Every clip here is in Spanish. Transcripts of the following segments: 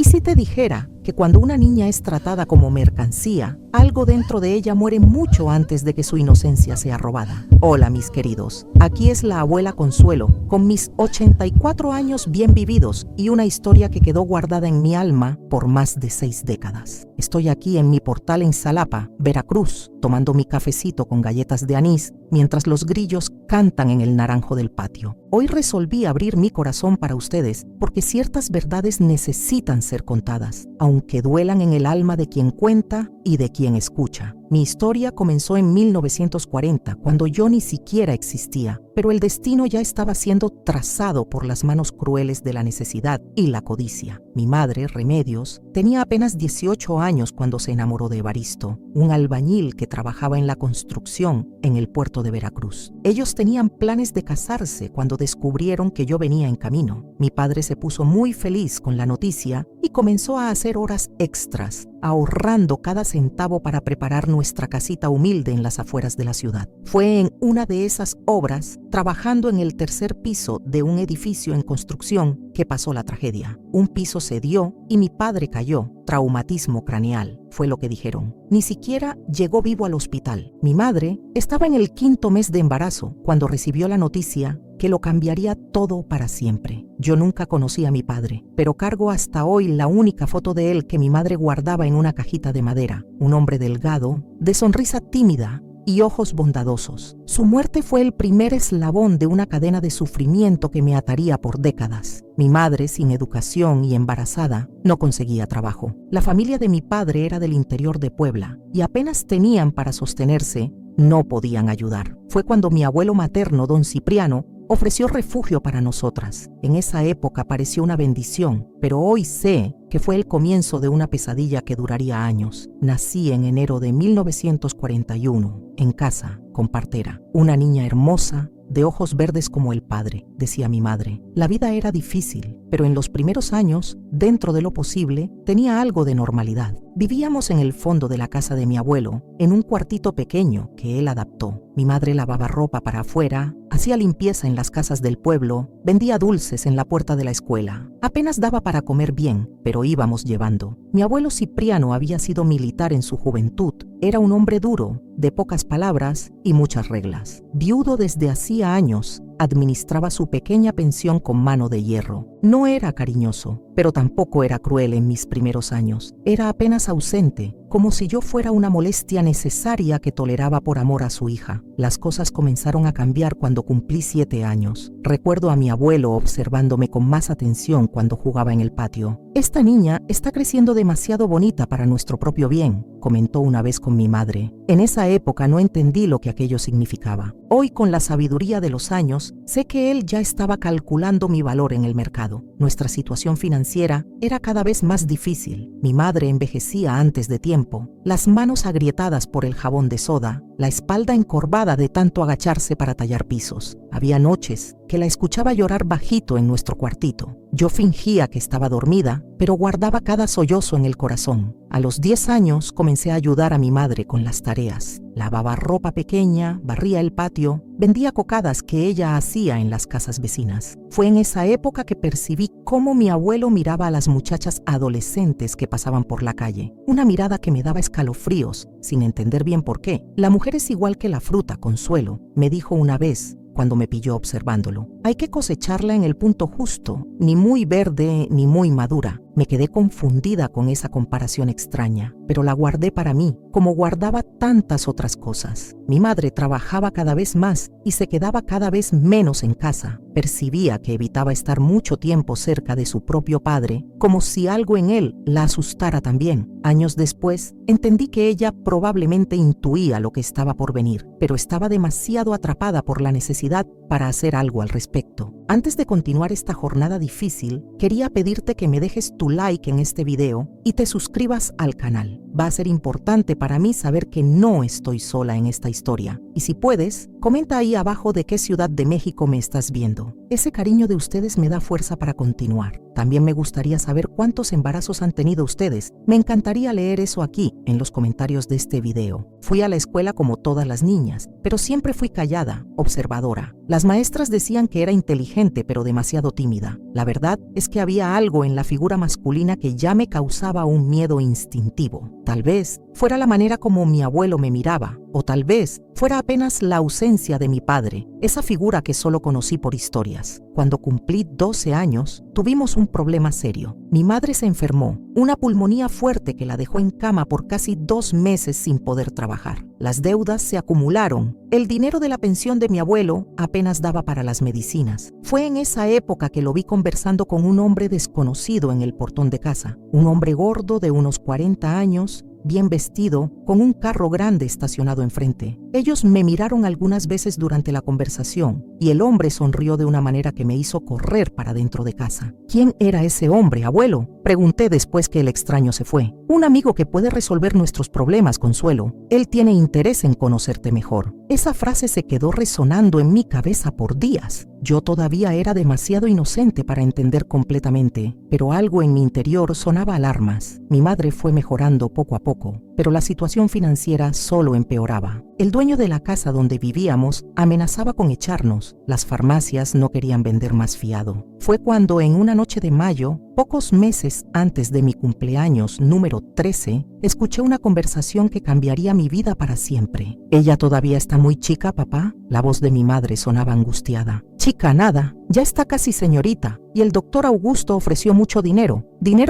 ¿Y si te dijera que cuando una niña es tratada como mercancía, algo dentro de ella muere mucho antes de que su inocencia sea robada? Hola mis queridos, aquí es la abuela Consuelo, con mis 84 años bien vividos y una historia que quedó guardada en mi alma por más de 6 décadas. Estoy aquí en mi portal en Xalapa, Veracruz, tomando mi cafecito con galletas de anís, mientras los grillos cantan en el naranjo del patio. Hoy resolví abrir mi corazón para ustedes porque ciertas verdades necesitan ser contadas, aunque duelan en el alma de quien cuenta y de quien escucha. Mi historia comenzó en 1940, cuando yo ni siquiera existía, pero el destino ya estaba siendo trazado por las manos crueles de la necesidad y la codicia. Mi madre, Remedios, tenía apenas 18 años cuando se enamoró de Evaristo, un albañil que trabajaba en la construcción en el puerto de Veracruz. Ellos tenían planes de casarse cuando descubrieron que yo venía en camino. Mi padre se puso muy feliz con la noticia y comenzó a hacer horas extras, ahorrando cada centavo para preparar nuestra casita humilde en las afueras de la ciudad. Fue en una de esas obras, trabajando en el tercer piso de un edificio en construcción, que pasó la tragedia. Un piso cedió y mi padre cayó. Traumatismo craneal, fue lo que dijeron. Ni siquiera llegó vivo al hospital. Mi madre estaba en el 5º mes de embarazo cuando recibió la noticia que lo cambiaría todo para siempre. Yo nunca conocí a mi padre, pero cargo hasta hoy la única foto de él que mi madre guardaba en una cajita de madera. Un hombre delgado, de sonrisa tímida y ojos bondadosos. Su muerte fue el primer eslabón de una cadena de sufrimiento que me ataría por décadas. Mi madre, sin educación y embarazada, no conseguía trabajo. La familia de mi padre era del interior de Puebla y apenas tenían para sostenerse, no podían ayudar. Fue cuando mi abuelo materno, don Cipriano, ofreció refugio para nosotras. En esa época pareció una bendición, pero hoy sé que fue el comienzo de una pesadilla que duraría años. Nací en enero de 1941, en casa, con partera. Una niña hermosa, de ojos verdes como el padre, decía mi madre. La vida era difícil, pero en los primeros años, dentro de lo posible, tenía algo de normalidad. Vivíamos en el fondo de la casa de mi abuelo, en un cuartito pequeño que él adaptó. Mi madre lavaba ropa para afuera, hacía limpieza en las casas del pueblo, vendía dulces en la puerta de la escuela. Apenas daba para comer bien, pero íbamos llevando. Mi abuelo Cipriano había sido militar en su juventud. Era un hombre duro, de pocas palabras y muchas reglas. Viudo desde hacía años, administraba su pequeña pensión con mano de hierro. No era cariñoso, pero tampoco era cruel en mis primeros años. Era apenas ausente, como si yo fuera una molestia necesaria que toleraba por amor a su hija. Las cosas comenzaron a cambiar cuando cumplí 7 años. Recuerdo a mi abuelo observándome con más atención cuando jugaba en el patio. «Esta niña está creciendo demasiado bonita para nuestro propio bien», comentó una vez con mi madre. En esa época no entendí lo que aquello significaba. Hoy, con la sabiduría de los años, sé que él ya estaba calculando mi valor en el mercado. Nuestra situación financiera era cada vez más difícil. Mi madre envejecía antes de tiempo, las manos agrietadas por el jabón de soda, la espalda encorvada de tanto agacharse para tallar pisos. Había noches que la escuchaba llorar bajito en nuestro cuartito. Yo fingía que estaba dormida, pero guardaba cada sollozo en el corazón. A los 10 años comencé a ayudar a mi madre con las tareas. Lavaba ropa pequeña, barría el patio, vendía cocadas que ella hacía en las casas vecinas. Fue en esa época que percibí cómo mi abuelo miraba a las muchachas adolescentes que pasaban por la calle. Una mirada que me daba escalofríos, sin entender bien por qué. «La mujer es igual que la fruta, Consuelo», me dijo una vez cuando me pilló observándolo. «Hay que cosecharla en el punto justo, ni muy verde ni muy madura». Me quedé confundida con esa comparación extraña, pero la guardé para mí, como guardaba tantas otras cosas. Mi madre trabajaba cada vez más y se quedaba cada vez menos en casa. Percibía que evitaba estar mucho tiempo cerca de su propio padre, como si algo en él la asustara también. Años después, entendí que ella probablemente intuía lo que estaba por venir, pero estaba demasiado atrapada por la necesidad para hacer algo al respecto. Antes de continuar esta jornada difícil, quería pedirte que me dejes tu like en este video y te suscribas al canal. Va a ser importante para mí saber que no estoy sola en esta historia. Y si puedes, comenta ahí abajo de qué ciudad de México me estás viendo. Ese cariño de ustedes me da fuerza para continuar. También me gustaría saber cuántos embarazos han tenido ustedes. Me encantaría leer eso aquí, en los comentarios de este video. Fui a la escuela como todas las niñas, pero siempre fui callada, observadora. Las maestras decían que era inteligente, pero demasiado tímida. La verdad es que había algo en la figura masculina que ya me causaba un miedo instintivo. Tal vez fuera la manera como mi abuelo me miraba, o tal vez fuera apenas la ausencia de mi padre, esa figura que solo conocí por historias. Cuando cumplí 12 años, tuvimos un problema serio. Mi madre se enfermó, una pulmonía fuerte que la dejó en cama por casi 2 meses sin poder trabajar. Las deudas se acumularon. El dinero de la pensión de mi abuelo apenas daba para las medicinas. Fue en esa época que lo vi conversando con un hombre desconocido en el portón de casa. Un hombre gordo de unos 40 años, bien vestido, con un carro grande estacionado enfrente. Ellos me miraron algunas veces durante la conversación y el hombre sonrió de una manera que me hizo correr para dentro de casa. ¿Quién era ese hombre, abuelo?, pregunté después que el extraño se fue. Un amigo que puede resolver nuestros problemas, Consuelo. Él tiene interés en conocerte mejor. Esa frase se quedó resonando en mi cabeza por días. Yo todavía era demasiado inocente para entender completamente, pero algo en mi interior sonaba alarmas. Mi madre fue mejorando poco a poco, pero la situación financiera solo empeoraba. El dueño de la casa donde vivíamos amenazaba con echarnos. Las farmacias no querían vender más fiado. Fue cuando en una noche de mayo, pocos meses antes de mi cumpleaños número 13, escuché una conversación que cambiaría mi vida para siempre. «¿Ella todavía está muy chica, papá?», la voz de mi madre sonaba angustiada. «Chica nada, ya está casi señorita, y el doctor Augusto ofreció mucho dinero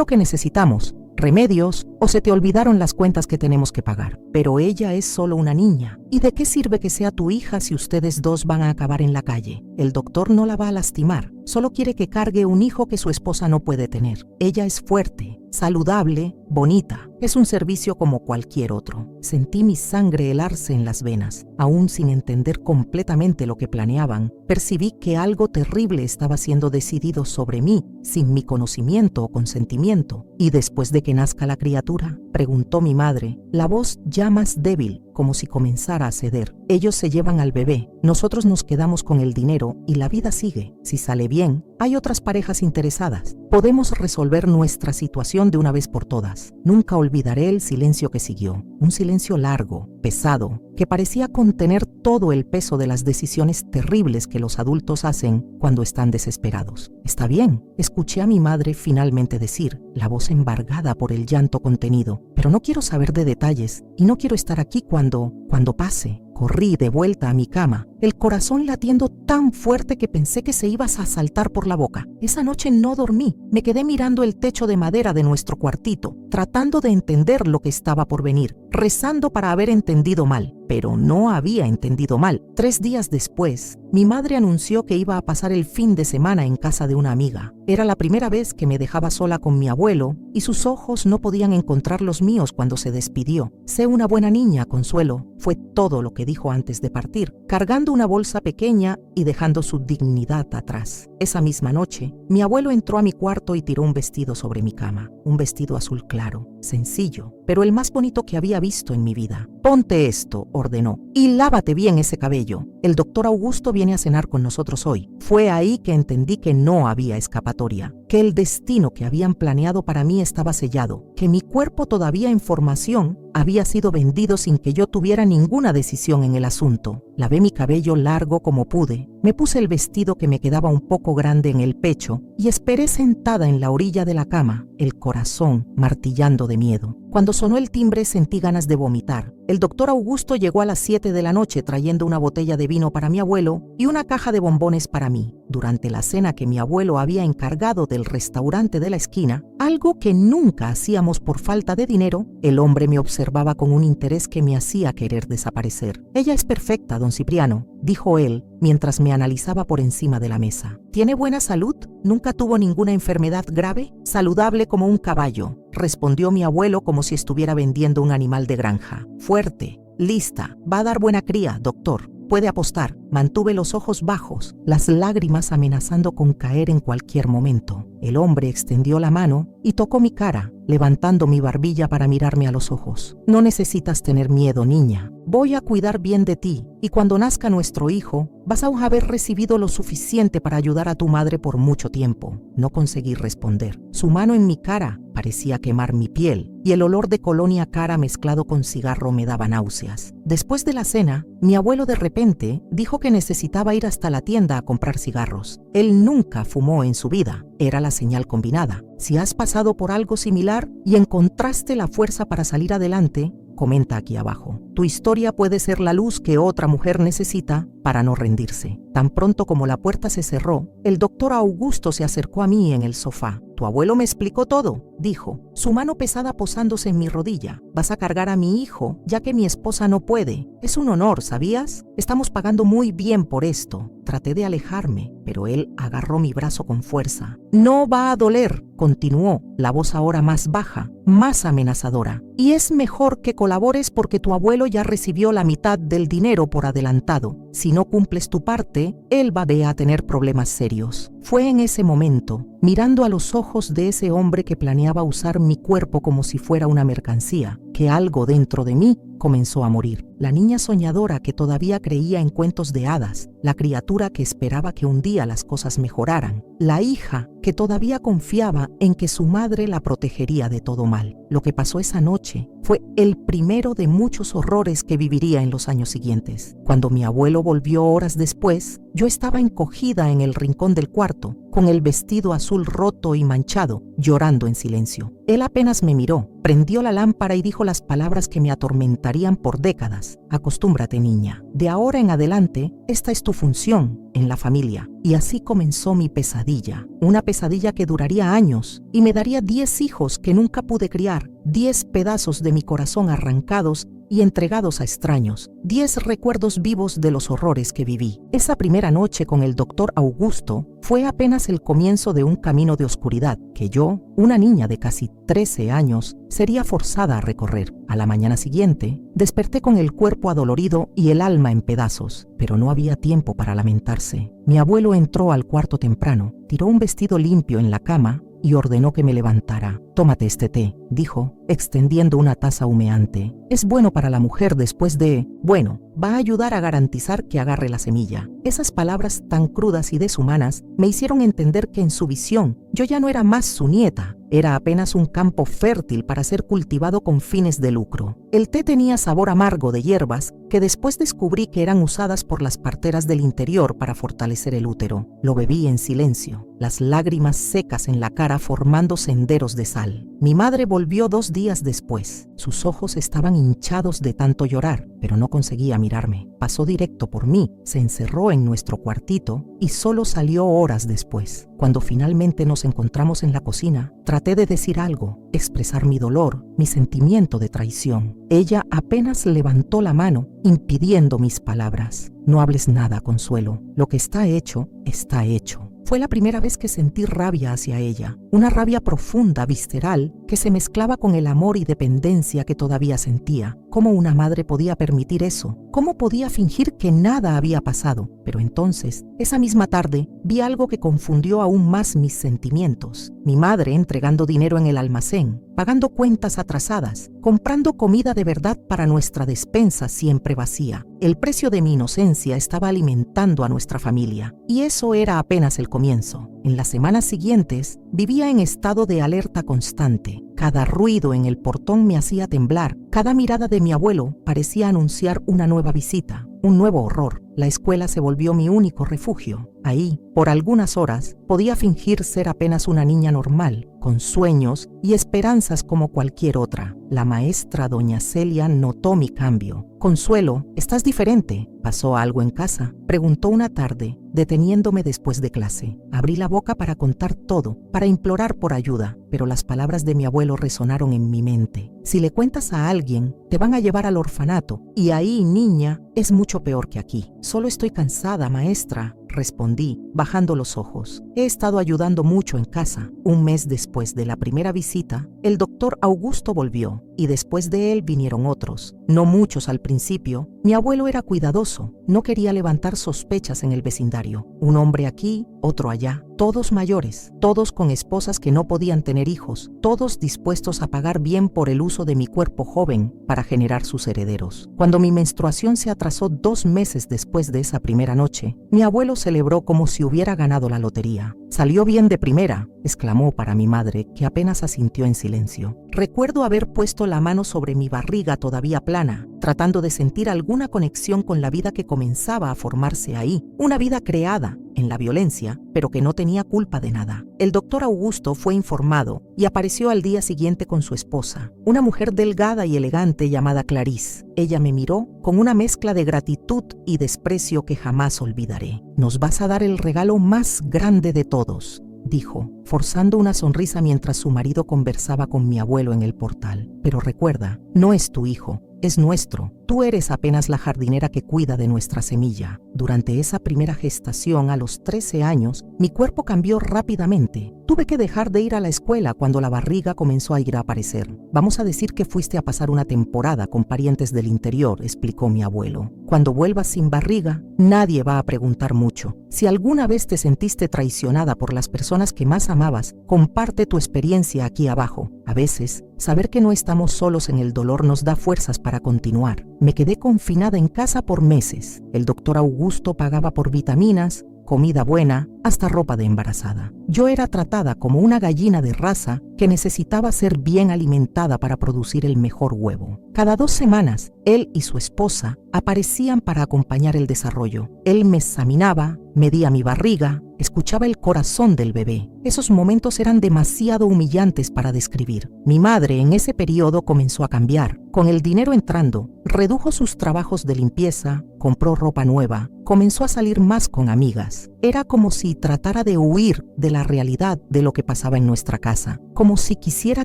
que necesitamos. Remedios, o se te olvidaron las cuentas que tenemos que pagar. Pero ella es solo una niña. ¿Y de qué sirve que sea tu hija si ustedes dos van a acabar en la calle? El doctor no la va a lastimar, solo quiere que cargue un hijo que su esposa no puede tener. Ella es fuerte, saludable, bonita. Es un servicio como cualquier otro». Sentí mi sangre helarse en las venas. Aún sin entender completamente lo que planeaban, percibí que algo terrible estaba siendo decidido sobre mí, sin mi conocimiento o consentimiento. «¿Y después de que nazca la criatura?», preguntó mi madre, la voz ya más débil, como si comenzara a ceder. «Ellos se llevan al bebé, nosotros nos quedamos con el dinero y la vida sigue. Si sale bien, hay otras parejas interesadas. Podemos resolver nuestra situación de una vez por todas». Nunca olvidaré el silencio que siguió, un silencio largo, pesado, que parecía contener todo el peso de las decisiones terribles que los adultos hacen cuando están desesperados. «Está bien», escuché a mi madre finalmente decir, la voz embargada por el llanto contenido, «pero no quiero saber de detalles y no quiero estar aquí cuando pase». Corrí de vuelta a mi cama, el corazón latiendo tan fuerte que pensé que se ibas a saltar por la boca. Esa noche no dormí, me quedé mirando el techo de madera de nuestro cuartito, tratando de entender lo que estaba por venir, rezando para haber entendido mal. Pero no había entendido mal. 3 días después, mi madre anunció que iba a pasar el fin de semana en casa de una amiga. Era la primera vez que me dejaba sola con mi abuelo y sus ojos no podían encontrar los míos cuando se despidió. «Sé una buena niña, Consuelo», fue todo lo que dijo antes de partir, cargando una bolsa pequeña y dejando su dignidad atrás. Esa misma noche, mi abuelo entró a mi cuarto y tiró un vestido sobre mi cama, un vestido azul claro, sencillo, pero el más bonito que había visto en mi vida. «Ponte esto», ordenó, «y lávate bien ese cabello. El doctor Augusto viene a cenar con nosotros hoy». Fue ahí que entendí que no había escapatoria, que el destino que habían planeado para mí estaba sellado, que mi cuerpo todavía en formación había sido vendido sin que yo tuviera ninguna decisión en el asunto. Lavé mi cabello largo como pude, me puse el vestido que me quedaba un poco grande en el pecho y esperé sentada en la orilla de la cama, el corazón martillando de miedo. Cuando sonó el timbre sentí ganas de vomitar. El doctor Augusto llegó a las 7 de la noche trayendo una botella de vino para mi abuelo y una caja de bombones para mí. Durante la cena que mi abuelo había encargado del restaurante de la esquina, algo que nunca hacíamos por falta de dinero, el hombre me observaba con un interés que me hacía querer desaparecer. «Ella es perfecta, don Cipriano», dijo él mientras me analizaba por encima de la mesa. «¿Tiene buena salud? ¿Nunca tuvo ninguna enfermedad grave? Saludable como un caballo», respondió mi abuelo como si estuviera vendiendo un animal de granja. «Fuerte, lista, va a dar buena cría, doctor. Puede apostar». Mantuve los ojos bajos, las lágrimas amenazando con caer en cualquier momento. El hombre extendió la mano y tocó mi cara, levantando mi barbilla para mirarme a los ojos. «No necesitas tener miedo, niña. voy a cuidar bien de ti, y cuando nazca nuestro hijo, vas a haber recibido lo suficiente para ayudar a tu madre por mucho tiempo. No conseguí responder. Su mano en mi cara parecía quemar mi piel, y el olor de colonia cara mezclado con cigarro me daba náuseas. Después de la cena, mi abuelo de repente dijo que necesitaba ir hasta la tienda a comprar cigarros. Él nunca fumó en su vida. Era la señal combinada. Si has pasado por algo similar y encontraste la fuerza para salir adelante, comenta aquí abajo. Tu historia puede ser la luz que otra mujer necesita para no rendirse. Tan pronto como la puerta se cerró, el doctor Augusto se acercó a mí en el sofá. Tu abuelo me explicó todo, dijo, su mano pesada posándose en mi rodilla. Vas a cargar a mi hijo, ya que mi esposa no puede. Es un honor, ¿sabías? Estamos pagando muy bien por esto. Traté de alejarme, pero él agarró mi brazo con fuerza. No va a doler, continuó, la voz ahora más baja, más amenazadora. Y es mejor que colabores porque tu abuelo ya recibió la mitad del dinero por adelantado. Si no cumples tu parte, él va a tener problemas serios. Fue en ese momento, mirando a los ojos de ese hombre que planeaba usar mi cuerpo como si fuera una mercancía, que algo dentro de mí comenzó a morir. La niña soñadora que todavía creía en cuentos de hadas, la criatura que esperaba que un día las cosas mejoraran, la hija que todavía confiaba en que su madre la protegería de todo mal. Lo que pasó esa noche fue el primero de muchos horrores que viviría en los años siguientes. Cuando mi abuelo volvió horas después, yo estaba encogida en el rincón del cuarto, con el vestido azul roto y manchado, llorando en silencio. Él apenas me miró, prendió la lámpara y dijo las palabras que me atormentarían por décadas. Acostúmbrate, niña. De ahora en adelante, esta es tu función en la familia. Y así comenzó mi pesadilla. Una pesadilla que duraría años y me daría 10 hijos que nunca pude criar, 10 pedazos de mi corazón arrancados y entregados a extraños, 10 recuerdos vivos de los horrores que viví. Esa primera noche con el doctor Augusto fue apenas el comienzo de un camino de oscuridad que yo, una niña de casi 13 años, sería forzada a recorrer. A la mañana siguiente, desperté con el cuerpo adolorido y el alma en pedazos, pero no había tiempo para lamentarse. Mi abuelo entró al cuarto temprano, tiró un vestido limpio en la cama y ordenó que me levantara. Tómate este té, dijo, extendiendo una taza humeante. Es bueno para la mujer después de... Bueno, va a ayudar a garantizar que agarre la semilla. Esas palabras tan crudas y deshumanas me hicieron entender que en su visión yo ya no era más su nieta, era apenas un campo fértil para ser cultivado con fines de lucro. El té tenía sabor amargo de hierbas que después descubrí que eran usadas por las parteras del interior para fortalecer el útero. Lo bebí en silencio, las lágrimas secas en la cara formando senderos de sal. Mi madre volvió 2 días después. Sus ojos estaban hinchados de tanto llorar, pero no conseguía mirarme. Pasó directo por mí, se encerró en nuestro cuartito y solo salió horas después. Cuando finalmente nos encontramos en la cocina, traté de decir algo, expresar mi dolor, mi sentimiento de traición. Ella apenas levantó la mano, impidiendo mis palabras. No hables nada, Consuelo. Lo que está hecho, está hecho. Fue la primera vez que sentí rabia hacia ella, una rabia profunda, visceral, que se mezclaba con el amor y dependencia que todavía sentía. ¿Cómo una madre podía permitir eso? ¿Cómo podía fingir que nada había pasado? Pero entonces, esa misma tarde, vi algo que confundió aún más mis sentimientos. Mi madre entregando dinero en el almacén, pagando cuentas atrasadas, comprando comida de verdad para nuestra despensa siempre vacía. El precio de mi inocencia estaba alimentando a nuestra familia, y eso era apenas el comienzo. En las semanas siguientes, vivía en estado de alerta constante. Cada ruido en el portón me hacía temblar. Cada mirada de mi abuelo parecía anunciar una nueva visita, un nuevo horror. La escuela se volvió mi único refugio. Ahí, por algunas horas, podía fingir ser apenas una niña normal, con sueños y esperanzas como cualquier otra. La maestra doña Celia notó mi cambio. Consuelo, ¿estás diferente? ¿Pasó algo en casa? Preguntó una tarde, deteniéndome después de clase. Abrí la boca para contar todo, para implorar por ayuda, pero las palabras de mi abuelo resonaron en mi mente. Si le cuentas a alguien, te van a llevar al orfanato, y ahí, niña, es mucho peor que aquí. Solo estoy cansada, maestra. respondí, bajando los ojos. He estado ayudando mucho en casa. Un mes después de la primera visita, el doctor Augusto volvió, y después de él vinieron otros. No muchos al principio. Mi abuelo era cuidadoso, no quería levantar sospechas en el vecindario. Un hombre aquí, otro allá, todos mayores, todos con esposas que no podían tener hijos, todos dispuestos a pagar bien por el uso de mi cuerpo joven para generar sus herederos. Cuando mi menstruación se atrasó 2 meses después de esa primera noche, mi abuelo celebró como si hubiera ganado la lotería. «Salió bien de primera», exclamó para mi madre, que apenas asintió en silencio. Recuerdo haber puesto la mano sobre mi barriga todavía plana, tratando de sentir alguna conexión con la vida que comenzaba a formarse ahí, una vida creada en la violencia, pero que no tenía culpa de nada. El doctor Augusto fue informado y apareció al día siguiente con su esposa, una mujer delgada y elegante llamada Clarice. Ella me miró con una mezcla de gratitud y desprecio que jamás olvidaré. «Nos vas a dar el regalo más grande de todos», dijo, forzando una sonrisa mientras su marido conversaba con mi abuelo en el portal. «Pero recuerda, no es tu hijo, es nuestro. Tú eres apenas la jardinera que cuida de nuestra semilla». Durante esa primera gestación, a los 13 años, mi cuerpo cambió rápidamente. Tuve que dejar de ir a la escuela cuando la barriga comenzó a ir a aparecer. «Vamos a decir que fuiste a pasar una temporada con parientes del interior», explicó mi abuelo. «Cuando vuelvas sin barriga, nadie va a preguntar mucho. Si alguna vez te sentiste traicionada por las personas que más amabas, comparte tu experiencia aquí abajo. A veces, saber que no estamos solos en el dolor nos da fuerzas para continuar». Me quedé confinada en casa por meses. El doctor Augusto pagaba por vitaminas, comida buena, hasta ropa de embarazada. Yo era tratada como una gallina de raza que necesitaba ser bien alimentada para producir el mejor huevo. Cada 2 semanas, él y su esposa aparecían para acompañar el desarrollo. Él me examinaba, medía mi barriga, escuchaba el corazón del bebé. Esos momentos eran demasiado humillantes para describir. Mi madre en ese periodo comenzó a cambiar. Con el dinero entrando, redujo sus trabajos de limpieza, compró ropa nueva, comenzó a salir más con amigas. Era como si tratara de huir de la realidad de lo que pasaba en nuestra casa, como si quisiera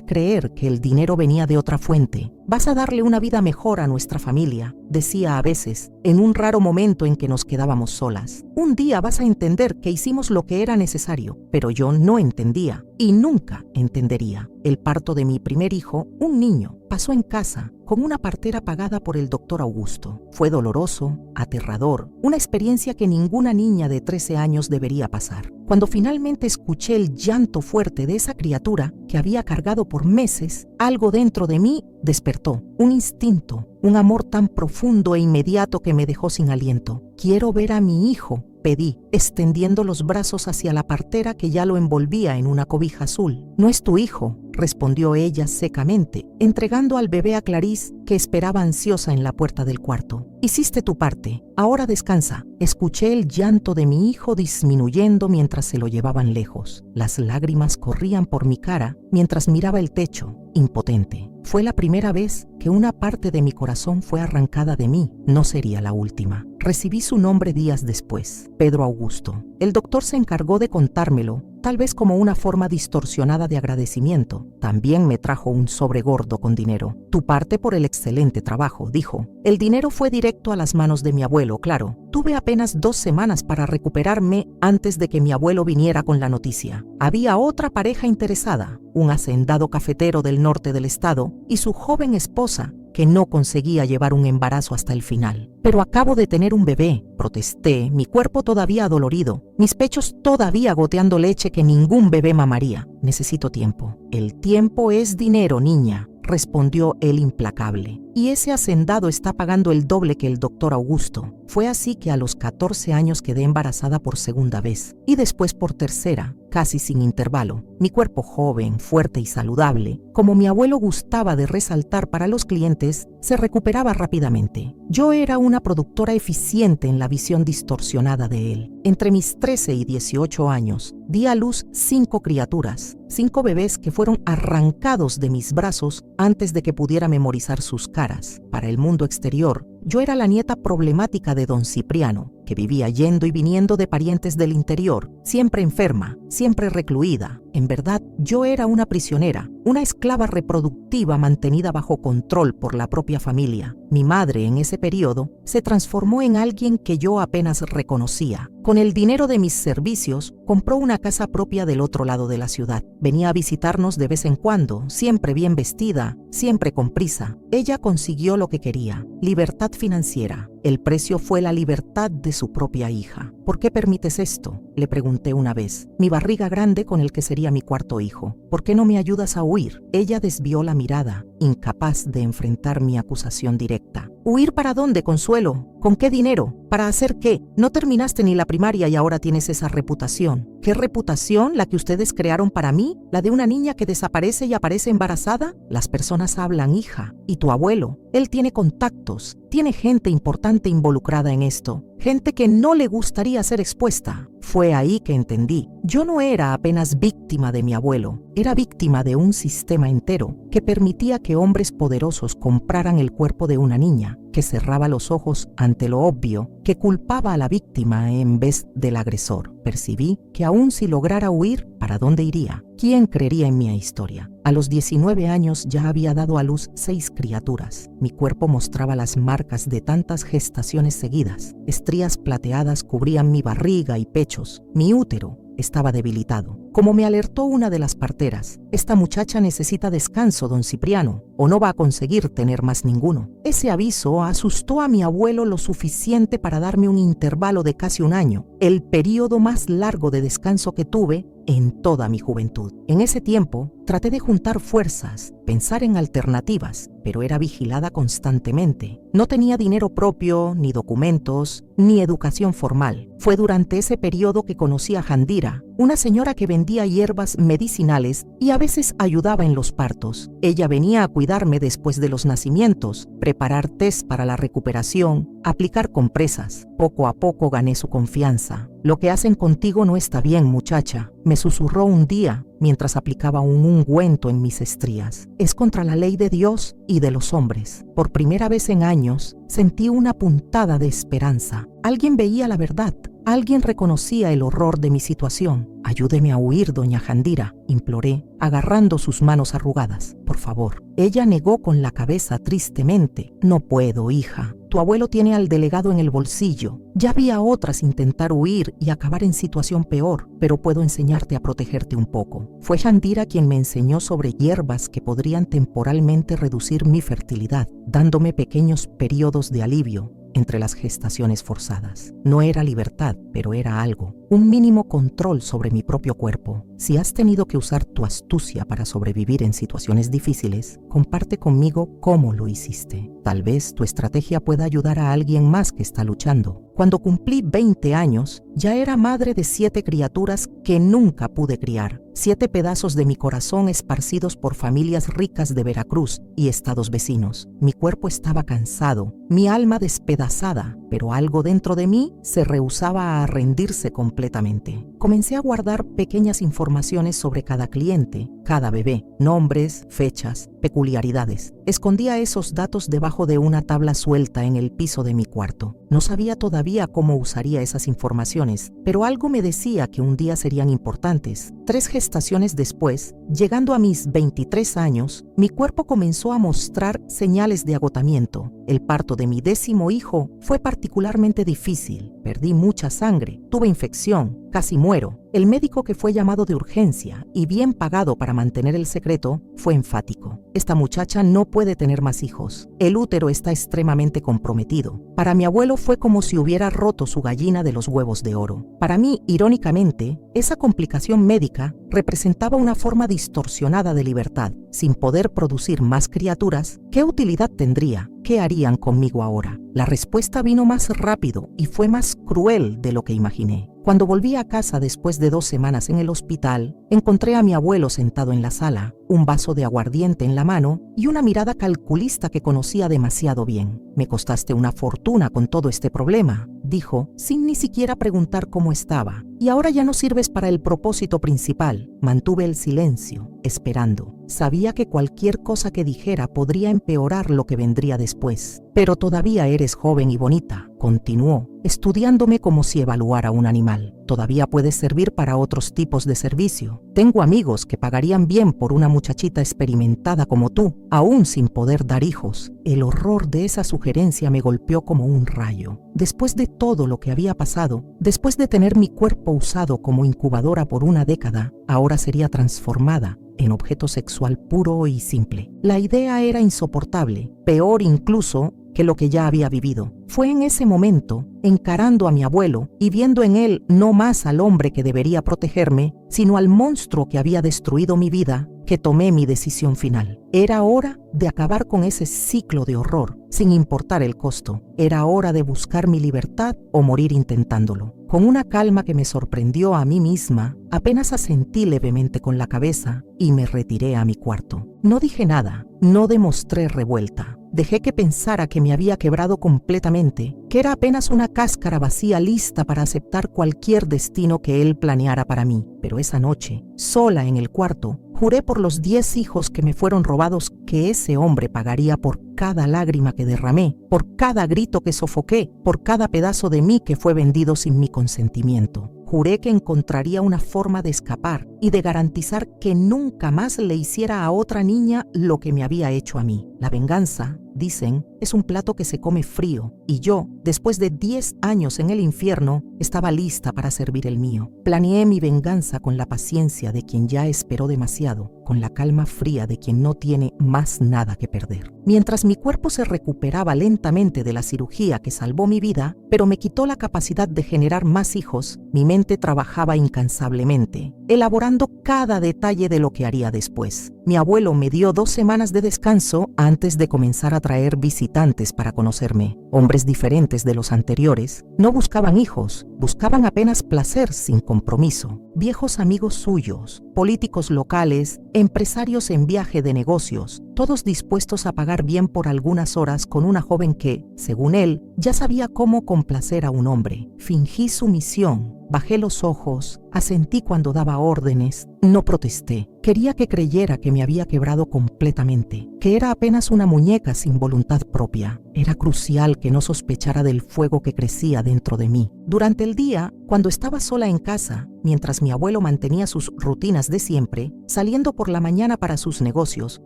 creer que el dinero venía de otra fuente. «Vas a darle una vida mejor a nuestra familia», decía a veces, en un raro momento en que nos quedábamos solas. «Un día vas a entender que hicimos lo que era necesario», pero yo no entendía y nunca entendería. El parto de mi primer hijo, un niño, pasó en casa, con una partera pagada por el doctor Augusto. Fue doloroso, aterrador, una experiencia que ninguna niña de 13 años debería pasar. Cuando finalmente escuché el llanto fuerte de esa criatura que había cargado por meses, algo dentro de mí despertó, un instinto, un amor tan profundo e inmediato que me dejó sin aliento. «Quiero ver a mi hijo», pedí, extendiendo los brazos hacia la partera que ya lo envolvía en una cobija azul. «No es tu hijo», respondió ella secamente, entregando al bebé a Clarice, que esperaba ansiosa en la puerta del cuarto. «Hiciste tu parte, ahora descansa». Escuché el llanto de mi hijo disminuyendo mientras se lo llevaban lejos. Las lágrimas corrían por mi cara mientras miraba el techo, impotente. Fue la primera vez que una parte de mi corazón fue arrancada de mí. No sería la última. Recibí su nombre días después, Pedro Augusto. El doctor se encargó de contármelo, tal vez como una forma distorsionada de agradecimiento. También me trajo un sobre gordo con dinero. «Tu parte por el excelente trabajo», dijo. El dinero fue directo a las manos de mi abuelo, claro. Tuve apenas 2 semanas para recuperarme antes de que mi abuelo viniera con la noticia. Había otra pareja interesada, un hacendado cafetero del norte del estado y su joven esposa, que no conseguía llevar un embarazo hasta el final. «Pero acabo de tener un bebé», protesté, mi cuerpo todavía adolorido, mis pechos todavía goteando leche que ningún bebé mamaría. «Necesito tiempo». «El tiempo es dinero, niña», respondió él implacable. «Y ese hacendado está pagando el doble que el doctor Augusto». Fue así que a los 14 años quedé embarazada por segunda vez y después por tercera, casi sin intervalo. Mi cuerpo joven, fuerte y saludable, como mi abuelo gustaba de resaltar para los clientes, se recuperaba rápidamente. Yo era una productora eficiente en la visión distorsionada de él. Entre mis 13 y 18 años, di a luz 5 criaturas, 5 bebés que fueron arrancados de mis brazos antes de que pudiera memorizar sus caras. Para el mundo exterior, Yo era la nieta problemática de don Cipriano, que vivía yendo y viniendo de parientes del interior, siempre enferma, siempre recluida. En verdad, yo era una prisionera, una esclava reproductiva mantenida bajo control por la propia familia. Mi madre, en ese periodo, se transformó en alguien que yo apenas reconocía. Con el dinero de mis servicios, compró una casa propia del otro lado de la ciudad. Venía a visitarnos de vez en cuando, siempre bien vestida, siempre con prisa. Ella consiguió lo que quería: libertad financiera. El precio fue la libertad de su propia hija. ¿Por qué permites esto?, le pregunté una vez. Mi barriga grande con el que sería mi cuarto hijo. ¿Por qué no me ayudas a huir? Ella desvió la mirada, incapaz de enfrentar mi acusación directa. ¿Huir para dónde, Consuelo? ¿Con qué dinero? ¿Para hacer qué? No terminaste ni la primaria y ahora tienes esa reputación. ¿Qué reputación? ¿La que ustedes crearon para mí? ¿La de una niña que desaparece y aparece embarazada? Las personas hablan, hija. ¿Y tu abuelo? Él tiene contactos, tiene gente importante involucrada en esto, gente que no le gustaría ser expuesta. Fue ahí que entendí. Yo no era apenas víctima de mi abuelo, era víctima de un sistema entero que permitía que hombres poderosos compraran el cuerpo de una niña, que cerraba los ojos ante lo obvio, que culpaba a la víctima en vez del agresor. Percibí que aun si lograra huir, ¿para dónde iría? ¿Quién creería en mi historia? A los 19 años ya había dado a luz 6 criaturas. Mi cuerpo mostraba las marcas de tantas gestaciones seguidas. Estrías plateadas cubrían mi barriga y pechos. Mi útero estaba debilitado. Como me alertó una de las parteras: esta muchacha necesita descanso, don Cipriano, o no va a conseguir tener más ninguno. Ese aviso asustó a mi abuelo lo suficiente para darme un intervalo de casi un año, el periodo más largo de descanso que tuve en toda mi juventud. En ese tiempo, traté de juntar fuerzas, pensar en alternativas, pero era vigilada constantemente. No tenía dinero propio, ni documentos, ni educación formal. Fue durante ese periodo que conocí a Jandira, una señora que vendía hierbas medicinales y a veces ayudaba en los partos. Ella venía a cuidarme después de los nacimientos, preparar test para la recuperación, aplicar compresas. Poco a poco gané su confianza. «Lo que hacen contigo no está bien, muchacha», me susurró un día mientras aplicaba un ungüento en mis estrías. «Es contra la ley de Dios y de los hombres». Por primera vez en años, sentí una puntada de esperanza. Alguien veía la verdad. Alguien reconocía el horror de mi situación. «Ayúdeme a huir, doña Jandira», imploré, agarrando sus manos arrugadas. «Por favor». Ella negó con la cabeza tristemente. «No puedo, hija. Tu abuelo tiene al delegado en el bolsillo. Ya vi a otras intentar huir y acabar en situación peor, pero puedo enseñarte a protegerte un poco». Fue Jandira quien me enseñó sobre hierbas que podrían temporalmente reducir mi fertilidad, dándome pequeños periodos de alivio entre las gestaciones forzadas. No era libertad, pero era algo, un mínimo control sobre mi propio cuerpo. Si has tenido que usar tu astucia para sobrevivir en situaciones difíciles, comparte conmigo cómo lo hiciste. Tal vez tu estrategia pueda ayudar a alguien más que está luchando. Cuando cumplí 20 años, ya era madre de 7 criaturas que nunca pude criar. 7 pedazos de mi corazón esparcidos por familias ricas de Veracruz y estados vecinos. Mi cuerpo estaba cansado, mi alma despedazada, pero algo dentro de mí se rehusaba a rendirse completamente. Comencé a guardar pequeñas informaciones sobre cada cliente, cada bebé, nombres, fechas, peculiaridades. Escondía esos datos debajo de una tabla suelta en el piso de mi cuarto. No sabía todavía cómo usaría esas informaciones, pero algo me decía que un día serían importantes. 3 gestaciones después, llegando a mis 23 años, mi cuerpo comenzó a mostrar señales de agotamiento. El parto de mi 10º hijo fue particularmente difícil. Perdí mucha sangre, tuve infección, casi muero. El médico que fue llamado de urgencia y bien pagado para mantener el secreto fue enfático. Esta muchacha no puede tener más hijos. El útero está extremadamente comprometido. Para mi abuelo fue como si hubiera roto su gallina de los huevos de oro. Para mí, irónicamente, esa complicación médica representaba una forma distorsionada de libertad. Sin poder producir más criaturas, ¿qué utilidad tendría? ¿Qué harían conmigo ahora? La respuesta vino más rápido y fue más cruel de lo que imaginé. Cuando volví a casa después de 2 semanas en el hospital, encontré a mi abuelo sentado en la sala, un vaso de aguardiente en la mano y una mirada calculista que conocía demasiado bien. «Me costaste una fortuna con todo este problema», dijo, sin ni siquiera preguntar cómo estaba. «Y ahora ya no sirves para el propósito principal». Mantuve el silencio, esperando. Sabía que cualquier cosa que dijera podría empeorar lo que vendría después. Pero todavía eres joven y bonita, continuó, estudiándome como si evaluara un animal. Todavía puedes servir para otros tipos de servicio. Tengo amigos que pagarían bien por una muchachita experimentada como tú, aún sin poder dar hijos. El horror de esa sugerencia me golpeó como un rayo. Después de todo lo que había pasado, después de tener mi cuerpo usado como incubadora por una década, ahora sería transformada en objeto sexual puro y simple. La idea era insoportable, peor incluso que lo que ya había vivido. Fue en ese momento, encarando a mi abuelo y viendo en él no más al hombre que debería protegerme, sino al monstruo que había destruido mi vida, que tomé mi decisión final. Era hora de acabar con ese ciclo de horror, sin importar el costo. Era hora de buscar mi libertad o morir intentándolo. Con una calma que me sorprendió a mí misma, apenas asentí levemente con la cabeza y me retiré a mi cuarto. No dije nada, no demostré revuelta. Dejé que pensara que me había quebrado completamente, que era apenas una cáscara vacía lista para aceptar cualquier destino que él planeara para mí. Pero esa noche, sola en el cuarto, juré por los 10 hijos que me fueron robados que ese hombre pagaría por cada lágrima que derramé, por cada grito que sofoqué, por cada pedazo de mí que fue vendido sin mi consentimiento. Juré que encontraría una forma de escapar y de garantizar que nunca más le hiciera a otra niña lo que me había hecho a mí. La venganza, dicen, es un plato que se come frío, y yo, después de 10 años en el infierno, estaba lista para servir el mío. Planeé mi venganza con la paciencia de quien ya esperó demasiado, con la calma fría de quien no tiene más nada que perder. Mientras mi cuerpo se recuperaba lentamente de la cirugía que salvó mi vida, pero me quitó la capacidad de generar más hijos, mi mente trabajaba incansablemente, elaborando cada detalle de lo que haría después. Mi abuelo me dio 2 semanas de descanso antes de comenzar a traer visitantes para conocerme. Hombres diferentes de los anteriores, no buscaban hijos, buscaban apenas placer sin compromiso. Viejos amigos suyos, políticos locales, empresarios en viaje de negocios, todos dispuestos a pagar bien por algunas horas con una joven que, según él, ya sabía cómo complacer a un hombre. Fingí sumisión, bajé los ojos, asentí cuando daba órdenes, no protesté. Quería que creyera que me había quebrado completamente, que era apenas una muñeca sin voluntad propia. Era crucial que no sospechara del fuego que crecía dentro de mí. Durante el día, cuando estaba sola en casa, mientras mi abuelo mantenía sus rutinas de siempre, saliendo por la mañana para sus negocios,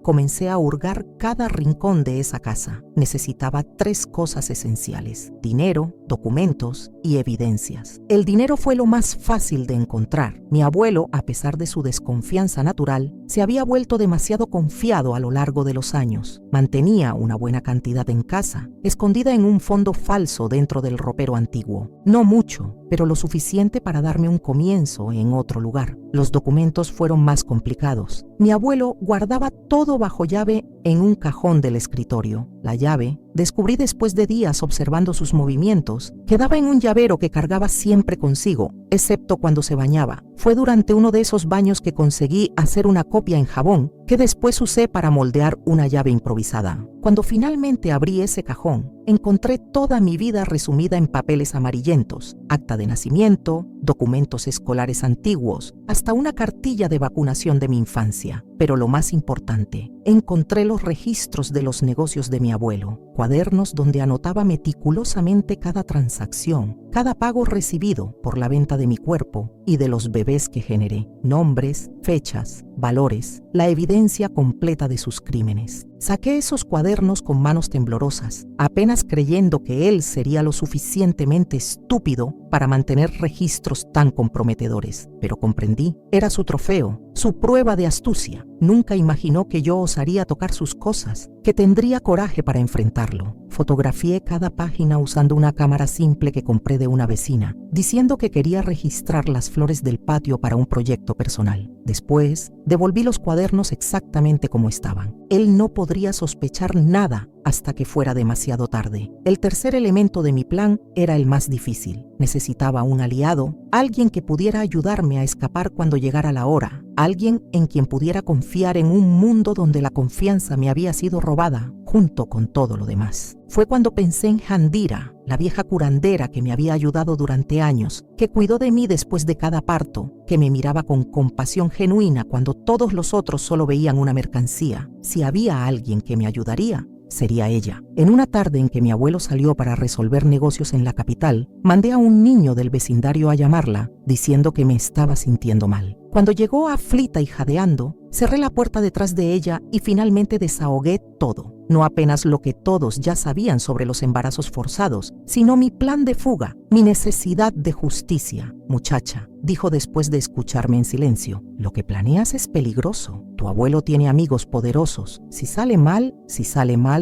comencé a hurgar cada rincón de esa casa. Necesitaba 3 cosas esenciales: dinero, documentos y evidencias. El dinero fue lo más fácil de encontrar. Mi abuelo, a pesar de su desconfianza natural, se había vuelto demasiado confiado a lo largo de los años. Mantenía una buena cantidad en casa, escondida en un fondo falso dentro del ropero antiguo. No mucho, pero lo suficiente para darme un comienzo en otro lugar. Los documentos fueron más complicados. Mi abuelo guardaba todo bajo llave en un cajón del escritorio. La llave, descubrí después de días observando sus movimientos, quedaba en un llavero que cargaba siempre consigo, excepto cuando se bañaba. Fue durante uno de esos baños que conseguí hacer una copia en jabón, que después usé para moldear una llave improvisada. Cuando finalmente abrí ese cajón, encontré toda mi vida resumida en papeles amarillentos: acta de nacimiento, documentos escolares antiguos, hasta una cartilla de vacunación de mi infancia. Pero lo más importante, encontré los registros de los negocios de mi abuelo, cuadernos donde anotaba meticulosamente cada transacción, cada pago recibido por la venta de mi cuerpo y de los bebés que generé, nombres, fechas, valores, la evidencia completa de sus crímenes. Saqué esos cuadernos con manos temblorosas, apenas creyendo que él sería lo suficientemente estúpido para mantener registros tan comprometedores. Pero comprendí, era su trofeo, su prueba de astucia. Nunca imaginó que yo osaría tocar sus cosas, que tendría coraje para enfrentarlo. Fotografié cada página usando una cámara simple que compré de una vecina, diciendo que quería registrar las flores del patio para un proyecto personal. Después, devolví los cuadernos exactamente como estaban. Él no podría sospechar nada hasta que fuera demasiado tarde. El tercer elemento de mi plan era el más difícil. Necesitaba un aliado, alguien que pudiera ayudarme a escapar cuando llegara la hora, alguien en quien pudiera confiar en un mundo donde la confianza me había sido robada, junto con todo lo demás. Fue cuando pensé en Jandira, la vieja curandera que me había ayudado durante años, que cuidó de mí después de cada parto, que me miraba con compasión genuina cuando todos los otros solo veían una mercancía. Si había alguien que me ayudaría, sería ella. En una tarde en que mi abuelo salió para resolver negocios en la capital, mandé a un niño del vecindario a llamarla, diciendo que me estaba sintiendo mal. Cuando llegó aflita y jadeando, cerré la puerta detrás de ella y finalmente desahogué todo. No apenas lo que todos ya sabían sobre los embarazos forzados, sino mi plan de fuga, mi necesidad de justicia. Muchacha, dijo después de escucharme en silencio, lo que planeas es peligroso. Tu abuelo tiene amigos poderosos. Si sale mal,